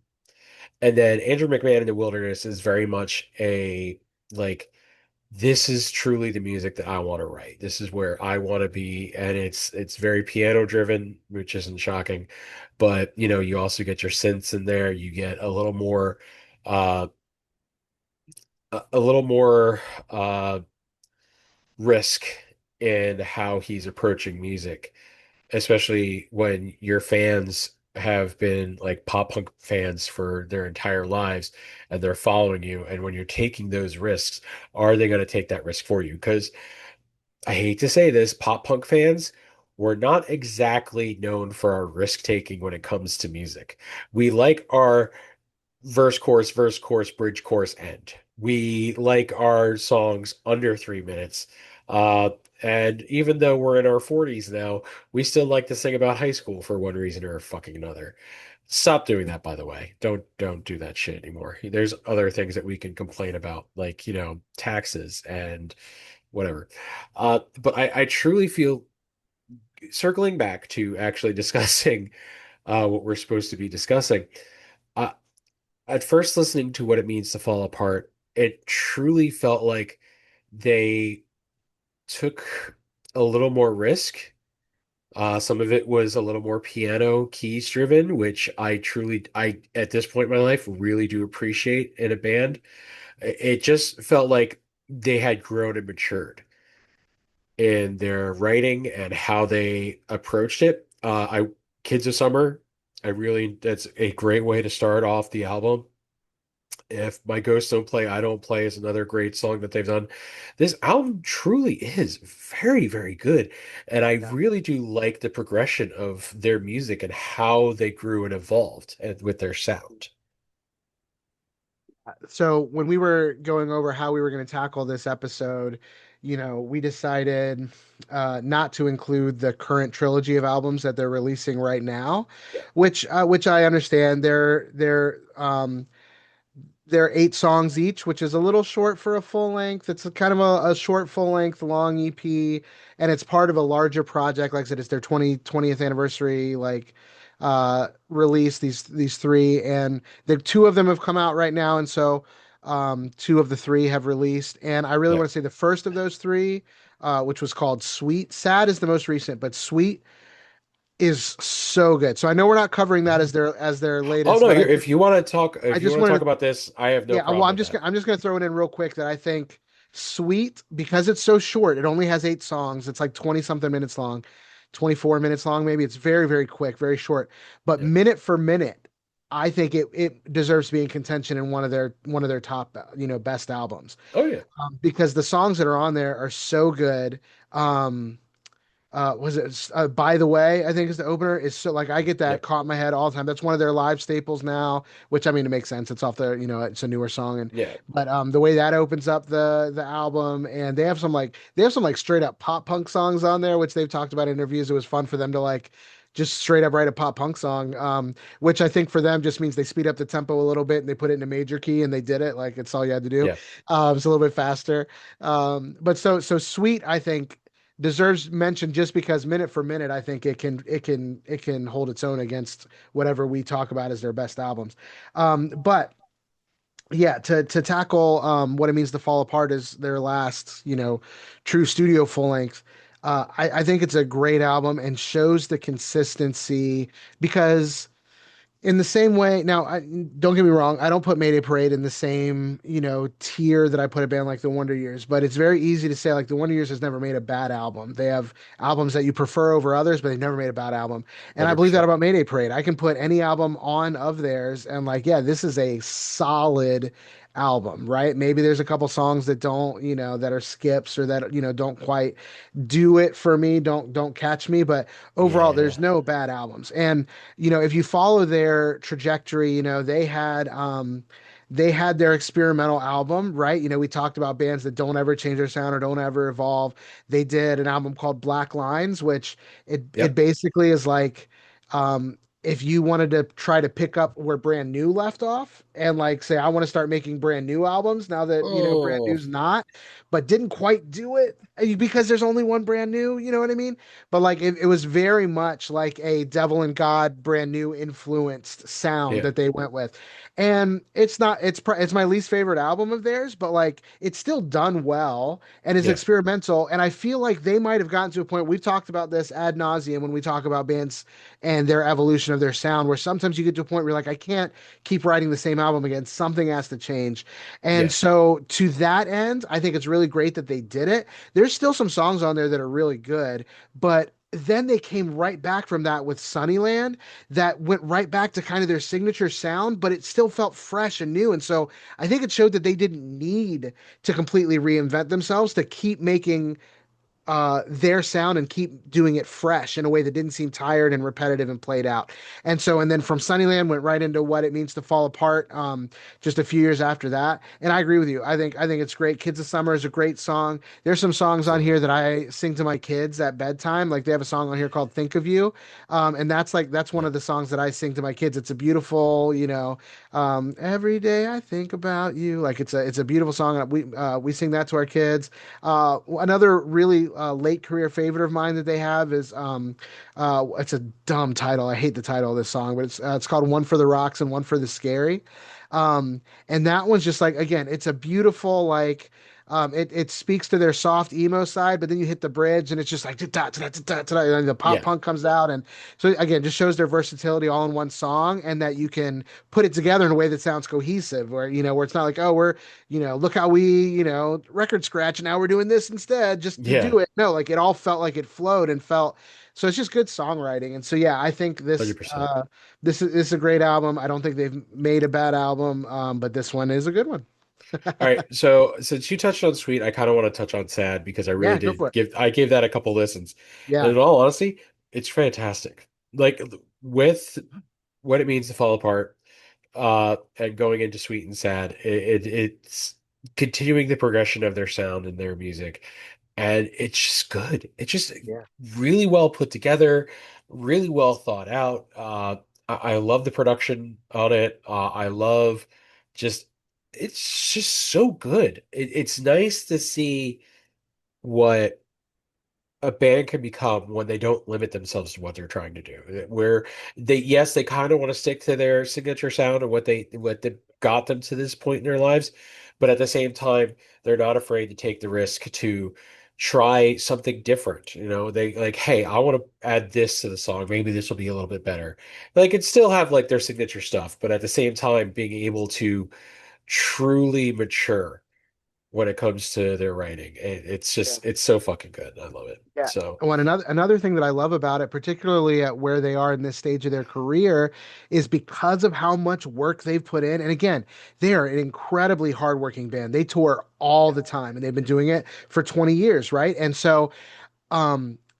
And then Andrew McMahon in the Wilderness is very much a like this is truly the music that I want to write. This is where I want to be, and it's very piano driven, which isn't shocking. But you also get your synths in there. You get uh, a little more risk in how he's approaching music, especially when your fans have been like pop punk fans for their entire lives and they're following you. And when you're taking those risks, are they going to take that risk for you? Because I hate to say this, pop punk fans were not exactly known for our risk taking when it comes to music. We like our verse, chorus, bridge, chorus, end. We like our songs under 3 minutes. Uh, and even though we're in our 40s now, we still like to sing about high school for one reason or fucking another. Stop doing that, by the way. Don't do that shit anymore. There's other things that we can complain about, like, taxes and whatever. But I truly feel circling back to actually discussing what we're supposed to be discussing. Uh, at first listening to what it means to fall apart, it truly felt like they took a little more risk. Some of it was a little more piano keys driven, which at this point in my life, really do appreciate in a band. It just felt like they had grown and matured in their writing and how they approached it. Kids of Summer, that's a great way to start off the album. If My Ghosts Don't Play, I Don't Play is another great song that they've done. This album truly is very, very good. And I Yeah. really do like the progression of their music and how they grew and evolved and with their sound. So when we were going over how we were going to tackle this episode, we decided not to include the current trilogy of albums that they're releasing right now, Yeah. which I understand. They're 8 songs each, which is a little short for a full length. It's a kind of a short full length long EP, and it's part of a larger project. Like I said, it's their 20th anniversary release. These three, and the two of them have come out right now, and so two of the three have released. And I really Yeah. want to say the first of those three, which was called Sweet. Sad is the most recent, but Sweet is so good. So I know we're not covering that as their Oh latest, no, but if you want to talk I if you just want to talk wanted about this, I have no yeah, well, problem with that. I'm just gonna throw it in real quick that I think Sweet, because it's so short, it only has 8 songs. It's like 20 something minutes long, 24 minutes long, maybe. It's very, very quick, very short. But Yeah. minute for minute, I think it deserves to be in contention in one of their top, best albums. Oh yeah. Because the songs that are on there are so good. Um, was it By the Way, I think is the opener. Is so like I get that Yep. caught in my head all the time. That's one of their live staples now, which I mean it makes sense. It's off the, it's a newer song. And Yeah. but the way that opens up the album, and they have some straight up pop punk songs on there, which they've talked about in interviews. It was fun for them to like just straight up write a pop punk song, which I think for them just means they speed up the tempo a little bit and they put it in a major key and they did it. Like it's all you had to do. Yeah. It's a little bit faster. But so Sweet, I think deserves mention just because minute for minute, I think it can hold its own against whatever we talk about as their best albums. But yeah, to tackle what it means to fall apart is their last, true studio full length. I think it's a great album and shows the consistency because in the same way, now, don't get me wrong, I don't put Mayday Parade in the same, tier that I put a band like the Wonder Years, but it's very easy to say like the Wonder Years has never made a bad album. They have albums that you prefer over others, but they've never made a bad album. And I believe that 100%. about Mayday Parade. I can put any album on of theirs and like, yeah, this is a solid album, right? Maybe there's a couple songs that don't, that are skips or that, don't quite do it for me, don't catch me, but overall there's Yeah. no bad albums. And if you follow their trajectory, they had they had their experimental album, right? You know, we talked about bands that don't ever change their sound or don't ever evolve. They did an album called Black Lines, which it Yep. basically is like if you wanted to try to pick up where Brand New left off and like say I want to start making brand new albums now that you know Brand Oh, New's not, but didn't quite do it because there's only one Brand New, you know what I mean? But like it was very much like a Devil and God Brand New influenced sound yeah. that they went with. And it's not it's my least favorite album of theirs, but like it's still done well and is Yeah. experimental. And I feel like they might have gotten to a point, we've talked about this ad nauseum when we talk about bands and their evolution of their sound, where sometimes you get to a point where you're like, I can't keep writing the same album again. Something has to change. And Yeah. so to that end, I think it's really great that they did it. There's still some songs on there that are really good, but then they came right back from that with Sunnyland that went right back to kind of their signature sound, but it still felt fresh and new. And so I think it showed that they didn't need to completely reinvent themselves to keep making their sound and keep doing it fresh in a way that didn't seem tired and repetitive and played out. And so, and then from Sunnyland went right into What It Means to Fall Apart, just a few years after that. And I agree with you. I think it's great. Kids of Summer is a great song. There's some songs on Absolutely. here that I sing to my kids at bedtime. Like they have a song on here called Think of You. And that's one Yeah. of the songs that I sing to my kids. It's a beautiful, every day I think about you. Like it's a beautiful song. And we sing that to our kids. Another really late career favorite of mine that they have is it's a dumb title. I hate the title of this song, but it's called One for the Rocks and One for the Scary. And that one's just like again, it's a beautiful like it speaks to their soft emo side, but then you hit the bridge and it's just like da, da, da, da, da, da, and the pop Yeah. punk comes out, and so again, just shows their versatility all in one song, and that you can put it together in a way that sounds cohesive, where it's not like, oh, we're look how we, record scratch and now we're doing this instead just to Yeah. do it. No, like it all felt like it flowed and felt so it's just good songwriting. And so yeah, I think this 100%. this is a great album. I don't think they've made a bad album, but this one is a good one. All right. So since you touched on sweet, I kind of want to touch on sad because I really Yeah, go for did it. I gave that a couple listens. And Yeah. in all honesty, it's fantastic. Like with what it means to fall apart, and going into sweet and sad, it's continuing the progression of their sound and their music. And it's just good. It's just Yeah. really well put together, really well thought out. I love the production on it. I love just it's just so good. It's nice to see what a band can become when they don't limit themselves to what they're trying to do. Where yes, they kind of want to stick to their signature sound and what they got them to this point in their lives, but at the same time, they're not afraid to take the risk to try something different. They like, hey, I want to add this to the song. Maybe this will be a little bit better. They can still have like their signature stuff, but at the same time, being able to truly mature when it comes to their writing. It's so fucking good. I love it. Yeah. So Well, and another thing that I love about it, particularly at where they are in this stage of their career, is because of how much work they've put in. And again, they are an incredibly hardworking band. They tour all the time, and they've been doing it for 20 years, right? And so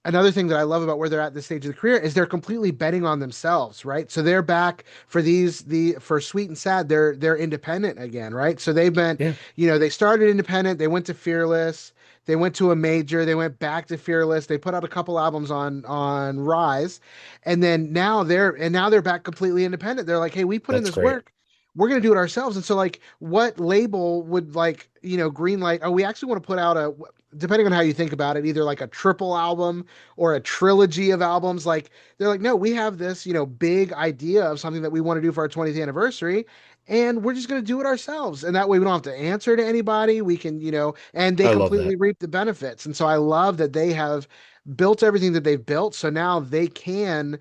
another thing that I love about where they're at this stage of the career is they're completely betting on themselves, right? So they're back for for Sweet and Sad, they're independent again, right? So they've been, yeah, they started independent, they went to Fearless, they went to a major, they went back to Fearless, they put out a couple albums on Rise, and then now they're back completely independent. They're like, hey, we put in that's this great. work. We're gonna do it ourselves. And so, like, what label would like, green light? Oh, we actually want to put out depending on how you think about it, either like a triple album or a trilogy of albums. Like they're like, no, we have this, big idea of something that we want to do for our 20th anniversary, and we're just going to do it ourselves. And that way we don't have to answer to anybody. We can, and they I love completely that. reap the benefits. And so I love that they have built everything that they've built. So now they can,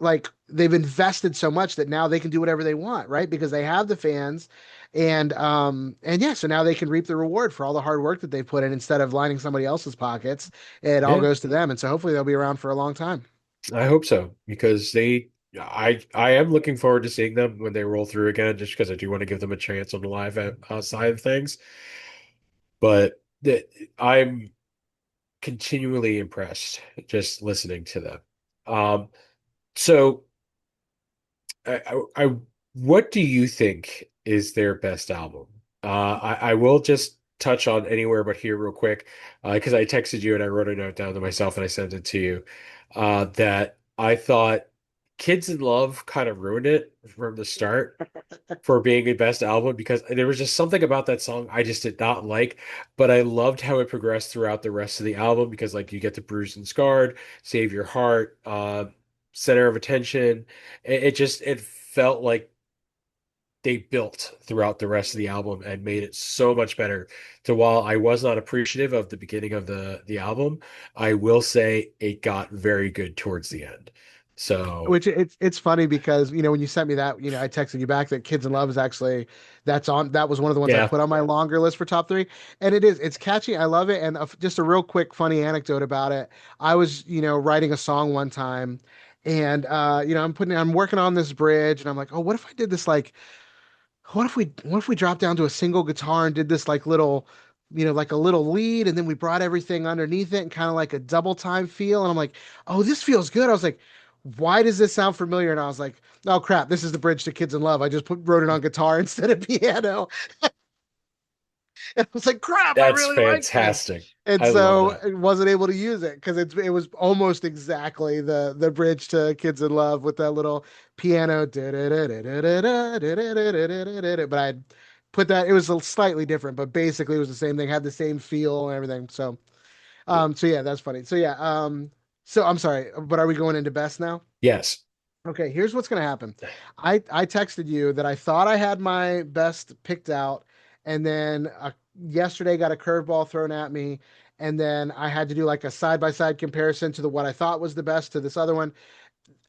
like they've invested so much that now they can do whatever they want, right? Because they have the fans and yeah, so now they can reap the reward for all the hard work that they put in instead of lining somebody else's pockets. It all Yeah, goes to them. And so hopefully they'll be around for a long time. I hope so because I am looking forward to seeing them when they roll through again, just because I do want to give them a chance on the live side of things. But I'm continually impressed just listening to them. Um, so I What do you think is their best album? I will just touch on Anywhere But Here real quick, because I texted you and I wrote a note down to myself and I sent it to you. That I thought Kids in Love kind of ruined it from the start for being a best album because there was just something about that song I just did not like, but I loved how it progressed throughout the rest of the album because like you get to Bruised and Scarred, Save Your Heart, Center of Attention. It felt like they built throughout the rest of the album and made it so much better. So while I was not appreciative of the beginning of the album, I will say it got very good towards the end. So Which it's funny because when you sent me that, I texted you back that Kids in Love is actually that was one of the ones I yeah, put on my longer list for top three, and it's catchy. I love it. And just a real quick funny anecdote about it. I was writing a song one time, and I'm working on this bridge, and I'm like, oh, what if I did this like what if we dropped down to a single guitar and did this like little, like a little lead, and then we brought everything underneath it and kind of like a double time feel. And I'm like, oh, this feels good. I was like, why does this sound familiar? And I was like, oh crap, this is the bridge to Kids in Love. I just wrote it on guitar instead of piano. And I was like, crap, I that's really like this. fantastic. And I love so that. I wasn't able to use it because it was almost exactly the bridge to Kids in Love with that little piano. But I put that it was slightly different, but basically it was the same thing, had the same feel and everything. So yeah, that's funny. So I'm sorry, but are we going into best now? Yes. Okay, here's what's gonna happen. I texted you that I thought I had my best picked out, and then yesterday got a curveball thrown at me, and then I had to do like a side by side comparison to the what I thought was the best to this other one,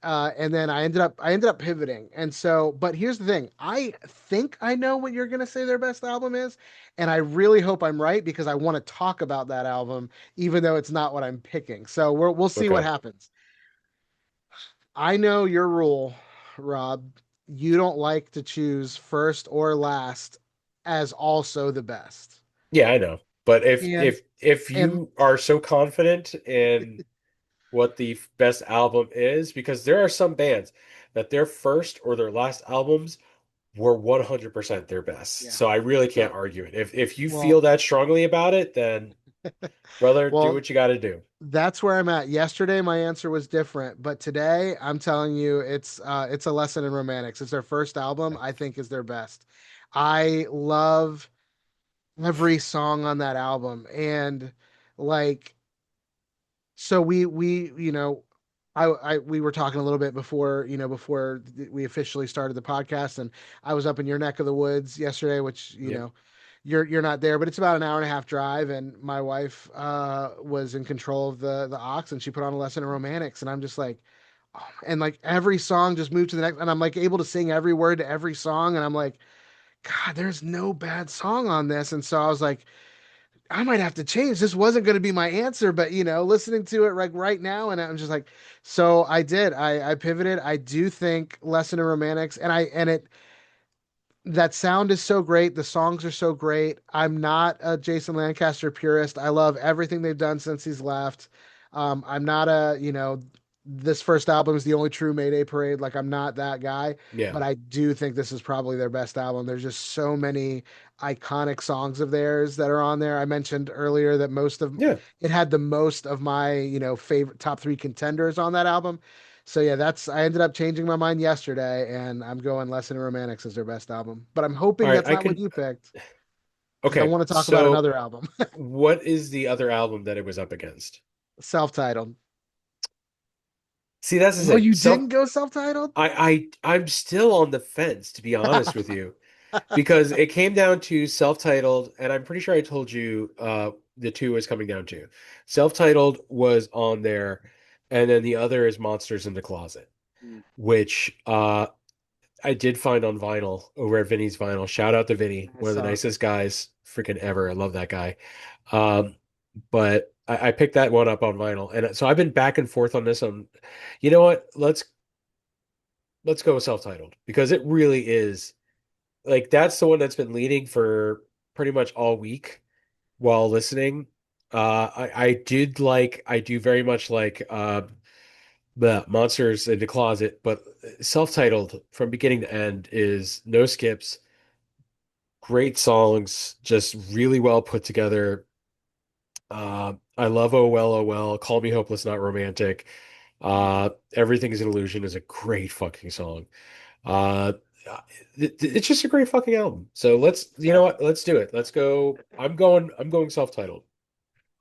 and then I ended up pivoting. And so, but here's the thing: I think I know what you're gonna say their best album is, and I really hope I'm right because I want to talk about that album, even though it's not what I'm picking. So we'll see what Okay. happens. I know your rule, Rob. You don't like to choose first or last as also the best. Yeah, I know. But if And if if and you are so confident in what the best album is, because there are some bands that their first or their last albums were 100% their best. yeah. So I really can't So, argue it. If you feel well, that strongly about it, then brother, do well, what you got to do. that's where I'm at. Yesterday my answer was different, but today I'm telling you it's a lesson in romantics. It's their first album, I think is their best. I love every song on that album, and like so we were talking a little bit before we officially started the podcast, and I was up in your neck of the woods yesterday, which Yep. you're not there, but it's about an hour and a half drive, and my wife was in control of the aux, and she put on a lesson in romantics, and I'm just like, oh, and like every song just moved to the next, and I'm like able to sing every word to every song, and I'm like, God, there's no bad song on this. And so I was like, I might have to change. This wasn't going to be my answer, but listening to it like right now, and I'm just like, so I did. I pivoted. I do think Lesson in Romantics, and it that sound is so great. The songs are so great. I'm not a Jason Lancaster purist. I love everything they've done since he's left. I'm not this first album is the only true Mayday Parade. Like, I'm not that guy, Yeah. but I do think this is probably their best album. There's just so many iconic songs of theirs that are on there. I mentioned earlier that Yeah. it had the most of my, favorite top three contenders on that album. So yeah, I ended up changing my mind yesterday, and I'm going Lesson in Romantics as their best album. But I'm All hoping right, that's I not what can you picked because I okay. want to talk about So another album, what is the other album that it was up against? self-titled. See, that's the Oh, thing. you didn't go self-titled? I'm still on the fence, to be honest with you, because it came down to self-titled, and I'm pretty sure I told you the two was coming down to. Self-titled was on there, and then the other is Monsters in the Closet, Mm. which I did find on vinyl over at Vinny's Vinyl. Shout out to Vinny, I one of the saw. nicest guys freaking ever. I love that guy. But I picked that one up on vinyl, and so I've been back and forth on this. You know what? Let's go with self-titled because it really is like that's the one that's been leading for pretty much all week while listening. I do very much like the Monsters in the Closet, but self-titled from beginning to end is no skips, great songs, just really well put together. I love Oh Well, Call Me Hopeless Not Romantic. Everything is an Illusion is a great fucking song. Uh, it's just a great fucking album. So you know Yeah. what? Let's do it. Let's go. I'm going self-titled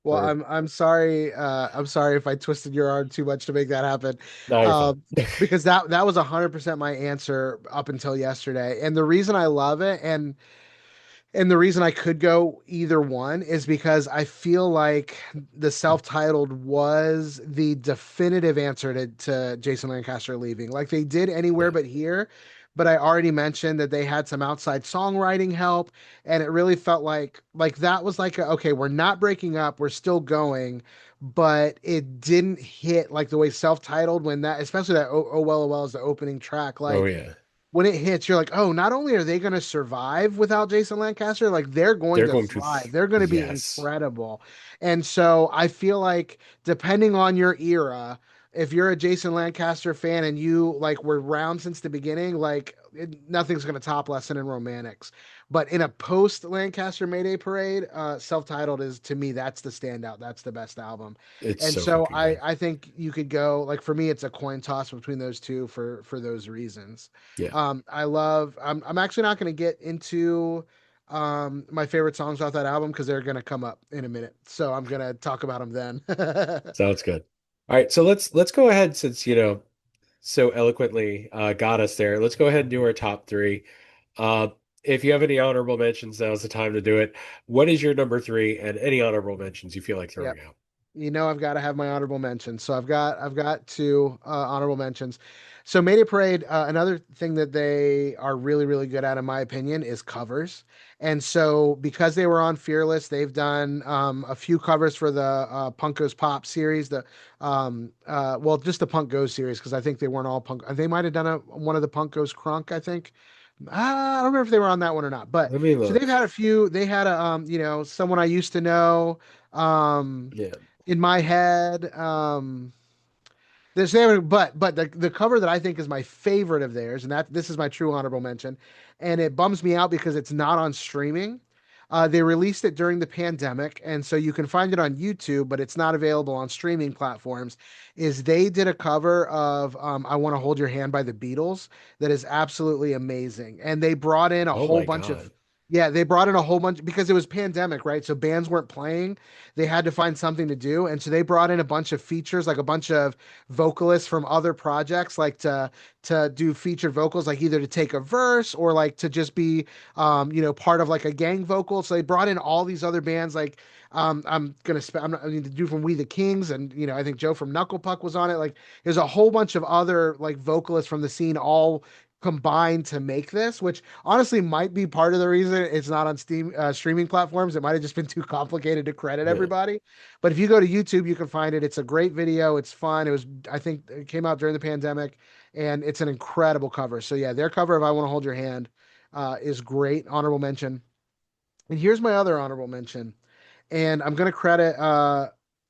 Well, for, I'm sorry. I'm sorry if I twisted your arm too much to make that happen. no, you're fine. Um, because that was 100% my answer up until yesterday. And the reason I love it, and the reason I could go either one is because I feel like the self-titled was the definitive answer to Jason Lancaster leaving. Like they did Anywhere Yeah. But Here, but I already mentioned that they had some outside songwriting help, and it really felt like that was like okay, we're not breaking up, we're still going, but it didn't hit like the way self-titled when that, especially that oh well is the opening track, Oh like yeah. when it hits, you're like, oh, not only are they going to survive without Jason Lancaster, like they're going They're to going to, thrive. They're going to be yes, incredible. And so I feel like depending on your era, if you're a Jason Lancaster fan and you like were around since the beginning, like nothing's going to top Lesson in Romantics. But in a post Lancaster Mayday Parade, self-titled is to me that's the standout. That's the best album. it's And so so fucking good. I think you could go like for me it's a coin toss between those two for those reasons. Yeah. I'm actually not going to get into my favorite songs off that album because they're going to come up in a minute. So I'm going to talk about them then. Sounds good. All right, so let's go ahead since so eloquently got us there. Let's go ahead and do our top three. Uh, if you have any honorable mentions, now's the time to do it. What is your number three, and any honorable mentions you feel like Yep. throwing out? You know I've got to have my honorable mentions. So I've got two honorable mentions. So Mayday Parade, another thing that they are really really good at, in my opinion, is covers. And so because they were on Fearless, they've done a few covers for the Punk Goes Pop series. The well, just the Punk Goes series because I think they weren't all Punk. They might have done one of the Punk Goes Crunk. I think. I don't remember if they were on that one or not. But Let me so they've look. had a few. They had a someone I used to know. Um, Yeah. in my head. But the cover that I think is my favorite of theirs, and that this is my true honorable mention, and it bums me out because it's not on streaming. They released it during the pandemic, and so you can find it on YouTube, but it's not available on streaming platforms. Is they did a cover of "I Want to Hold Your Hand" by the Beatles that is absolutely amazing, and they brought in a Oh whole my bunch of God. yeah, they brought in a whole bunch because it was pandemic, right? So bands weren't playing. They had to find something to do, and so they brought in a bunch of features, like a bunch of vocalists from other projects like to do featured vocals like either to take a verse or like to just be part of like a gang vocal. So they brought in all these other bands like I mean the dude from We the Kings, and I think Joe from Knuckle Puck was on it. Like there's a whole bunch of other like vocalists from the scene all combined to make this, which honestly might be part of the reason it's not on Steam streaming platforms. It might have just been too complicated to credit Yeah. everybody. But if you go to YouTube, you can find it. It's a great video. It's fun. I think it came out during the pandemic, and it's an incredible cover. So yeah, their cover of "I Want to Hold Your Hand" is great. Honorable mention. And here's my other honorable mention, and I'm gonna credit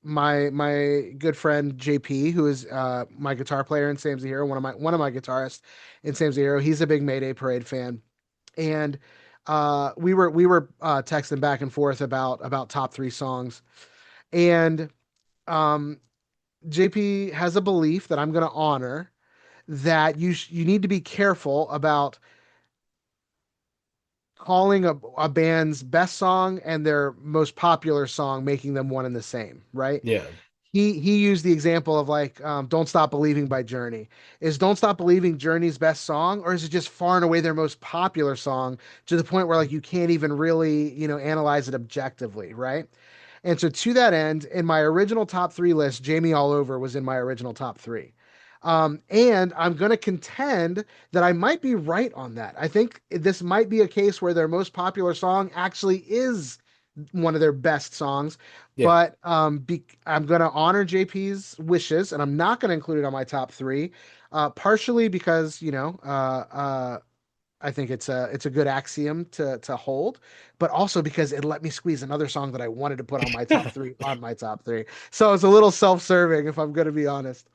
my good friend JP, who is my guitar player in Sam's the Hero, one of my guitarists in Sam's the Hero. He's a big Mayday Parade fan, and we were texting back and forth about top three songs, and um, JP has a belief that I'm going to honor that you need to be careful about calling a band's best song and their most popular song making them one and the same, right? Yeah. He used the example of like "Don't Stop Believing" by Journey. Is "Don't Stop Believing" Journey's best song, or is it just far and away their most popular song to the point where like you can't even really analyze it objectively, right? And so to that end, in my original top three list, "Jamie All Over" was in my original top three. And I'm going to contend that I might be right on that. I think this might be a case where their most popular song actually is one of their best songs. Yeah. But I'm going to honor JP's wishes, and I'm not going to include it on my top three, partially because I think it's a good axiom to hold, but also because it let me squeeze another song that I wanted to put on my top three on my top three. So it's a little self-serving, if I'm going to be honest.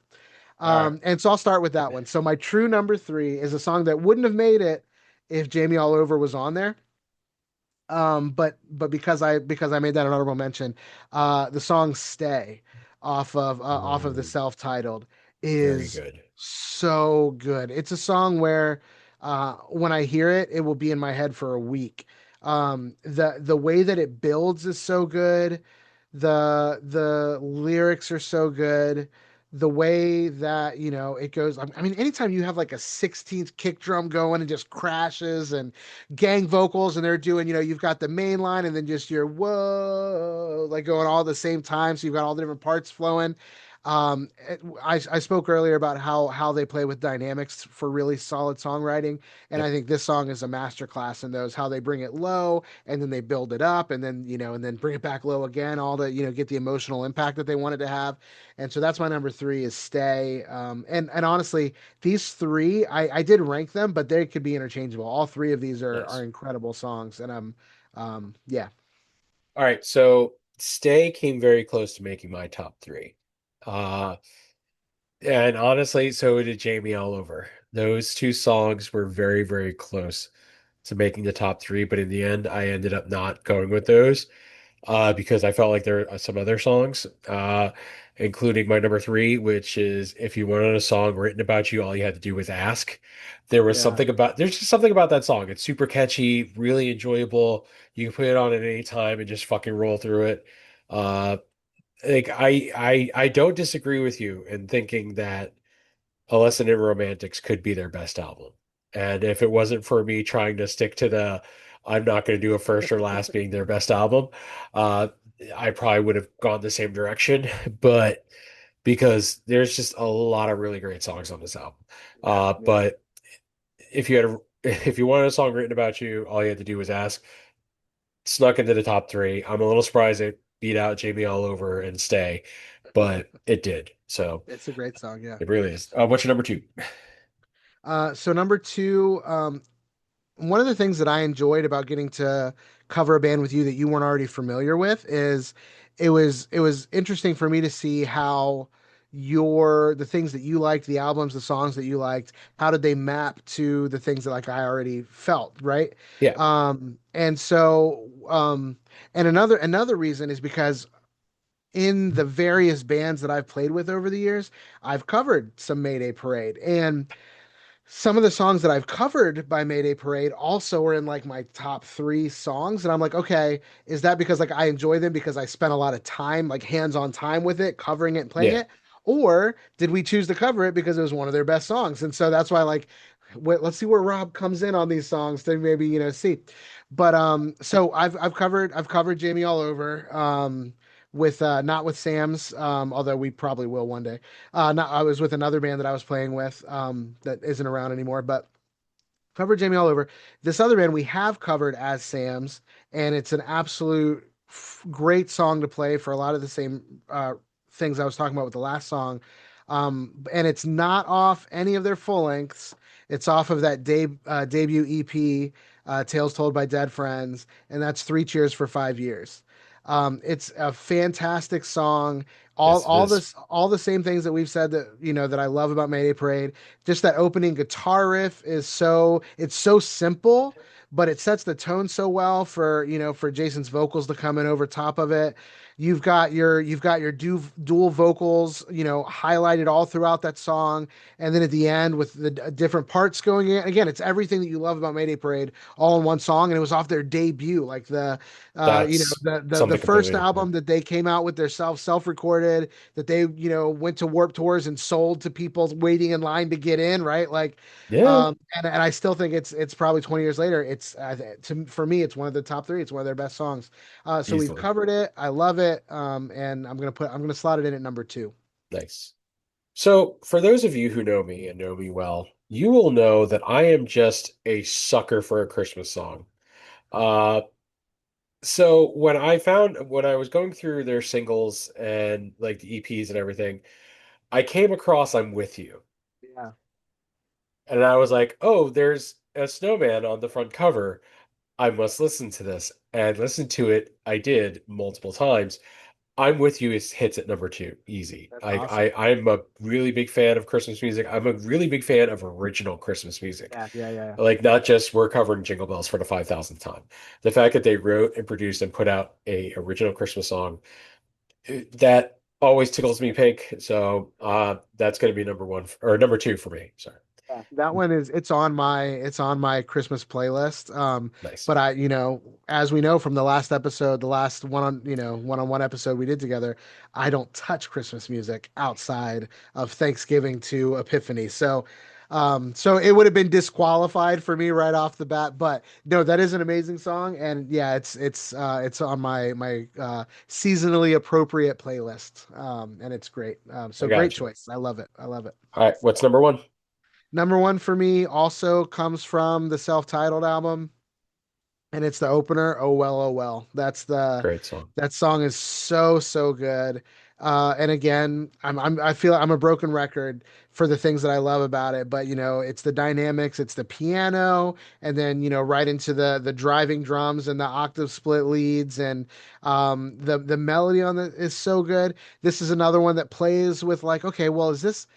All right. And so I'll start with that one. So my true number three is a song that wouldn't have made it if Jamie All Over was on there. But because I made that an honorable mention, the song "Stay" off of the Ooh, self-titled very is good. so good. It's a song where when I hear it, it will be in my head for a week. The way that it builds is so good. The lyrics are so good. The way that, it goes. I mean, anytime you have like a 16th kick drum going and just crashes and gang vocals and they're doing, you've got the main line and then just your whoa, like going all at the same time. So you've got all the different parts flowing. I spoke earlier about how they play with dynamics for really solid songwriting. And I Yep. think this song is a masterclass in those, how they bring it low and then they build it up and then, and then bring it back low again, all to, get the emotional impact that they wanted to have. And so that's my number three is Stay. And honestly, these three, I did rank them, but they could be interchangeable. All three of these are Nice. incredible songs, and yeah, All right. So Stay came very close to making my top three. Uh, and honestly, so did Jamie All Over. Those two songs were very, very close to making the top three, but in the end, I ended up not going with those. Because I felt like there are some other songs, including my number three, which is if you wanted a song written about you, all you had to do was ask. yeah, There's just something about that song. It's super catchy, really enjoyable. You can put it on at any time and just fucking roll through it. Uh, I don't disagree with you in thinking that A Lesson in Romantics could be their best album. And if it wasn't for me trying to stick to the I'm not going to do a first or last being their best album, uh, I probably would have gone the same direction. But because there's just a lot of really great songs on this album. yeah, yeah. But if you had if you wanted a song written about you, all you had to do was ask. Snuck into the top three. I'm a little surprised it beat out Jamie All Over and Stay, but it did. So It's a great song, yeah. it really is. What's your number two? So number two, one of the things that I enjoyed about getting to cover a band with you that you weren't already familiar with is it was interesting for me to see how the things that you liked, the albums, the songs that you liked, how did they map to the things that like I already felt, right? Yeah. And another reason is because in the various bands that I've played with over the years, I've covered some Mayday Parade. And some of the songs that I've covered by Mayday Parade also are in like my top three songs. And I'm like, okay, is that because like I enjoy them because I spent a lot of time, like hands-on time with it, covering it and playing Yeah. it? Or did we choose to cover it because it was one of their best songs? And so that's why like let's see where Rob comes in on these songs to maybe, see. But so I've covered Jamie All Over with not with Sam's although we probably will one day. Not, I was with another band that I was playing with that isn't around anymore, but covered Jamie All Over. This other band we have covered as Sam's, and it's an absolute great song to play for a lot of the same things I was talking about with the last song. And it's not off any of their full lengths. It's off of that debut EP, Tales Told by Dead Friends, and that's Three Cheers for 5 Years. It's a fantastic song. All Yes, it all is. this all the same things that we've said that that I love about Mayday Parade. Just that opening guitar riff is it's so simple, but it sets the tone so well for Jason's vocals to come in over top of it. You've got your dual vocals, highlighted all throughout that song, and then at the end with the different parts going in. Again, it's everything that you love about Mayday Parade all in one song, and it was off their debut, like That's the something completely first different. album that they came out with their self-recorded that they went to Warp Tours and sold to people waiting in line to get in, right? Like, Yeah, and I still think it's probably 20 years later. For me, it's one of the top three. It's one of their best songs. So we've easily. covered it. I love it. And I'm gonna slot it in at number two. Nice. So, for those of you who know me and know me well, you will know that I am just a sucker for a Christmas song. Uh, so when I was going through their singles and like the EPs and everything, I came across I'm With You. Yeah. And I was like, oh, there's a snowman on the front cover. I must listen to this. And listen to it, I did multiple times. I'm with you is hits at number two, easy. That's Like awesome. I'm a really big fan of Christmas music. I'm a really big fan of original Christmas music. Yeah, yeah, yeah. Like not just we're covering Jingle Bells for the 5,000th time. The fact that they wrote and produced and put out a original Christmas song that always tickles me pink. So that's going to be number one or number two for me. Sorry. Yeah, that one is it's on my Christmas playlist. Nice. But as we know from the last episode, the last one-on-one episode we did together, I don't touch Christmas music outside of Thanksgiving to Epiphany. So it would have been disqualified for me right off the bat. But no, that is an amazing song, and yeah, it's on my seasonally appropriate playlist. And it's great. I So great got you. choice. I love it. I love it. All right. What's number one? Number one for me also comes from the self-titled album, and it's the opener, "Oh Well, Oh Well." Great song. That song is so so good. And again, I feel I'm a broken record for the things that I love about it, but it's the dynamics, it's the piano, and then right into the driving drums and the octave split leads, and the melody on it is so good. This is another one that plays with like, okay, well, is this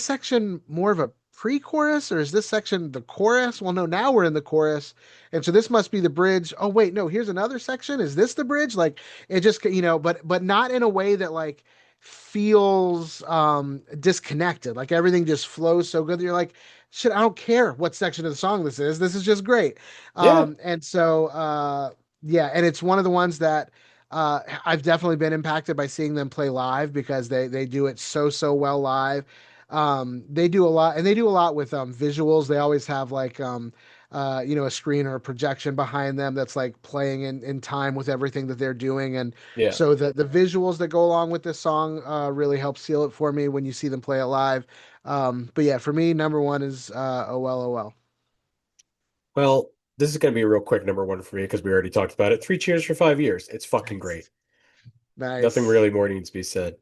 section more of a pre-chorus or is this section the chorus? Well, no, now we're in the chorus. And so this must be the bridge. Oh, wait, no, here's another section. Is this the bridge? Like it just, but not in a way that like feels disconnected. Like everything just flows so good that you're like, shit, I don't care what section of the song this is. This is just great. Yeah. And so yeah, and it's one of the ones that I've definitely been impacted by seeing them play live because they do it so so well live. They do a lot, and they do a lot with visuals. They always have like a screen or a projection behind them that's like playing in time with everything that they're doing. And Yeah. so the visuals that go along with this song really help seal it for me when you see them play it live. But yeah, for me, number one is Oh Well, Oh Well. Well, this is going to be a real quick number one for me because we already talked about it. Three Cheers for 5 years. It's fucking great. Nice. Nothing Nice. really more needs to be said.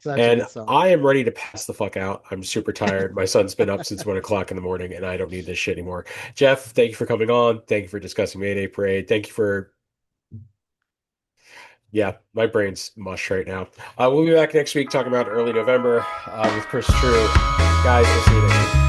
Such a And good song. I am ready to pass the fuck out. I'm super tired. My son's been up since 1 o'clock in the morning, and I don't need this shit anymore. Jeff, thank you for coming on. Thank you for discussing Mayday Parade. Thank you for, yeah, my brain's mush right now. We'll be back next week talking about early November with Chris True. Guys, we'll see you next week.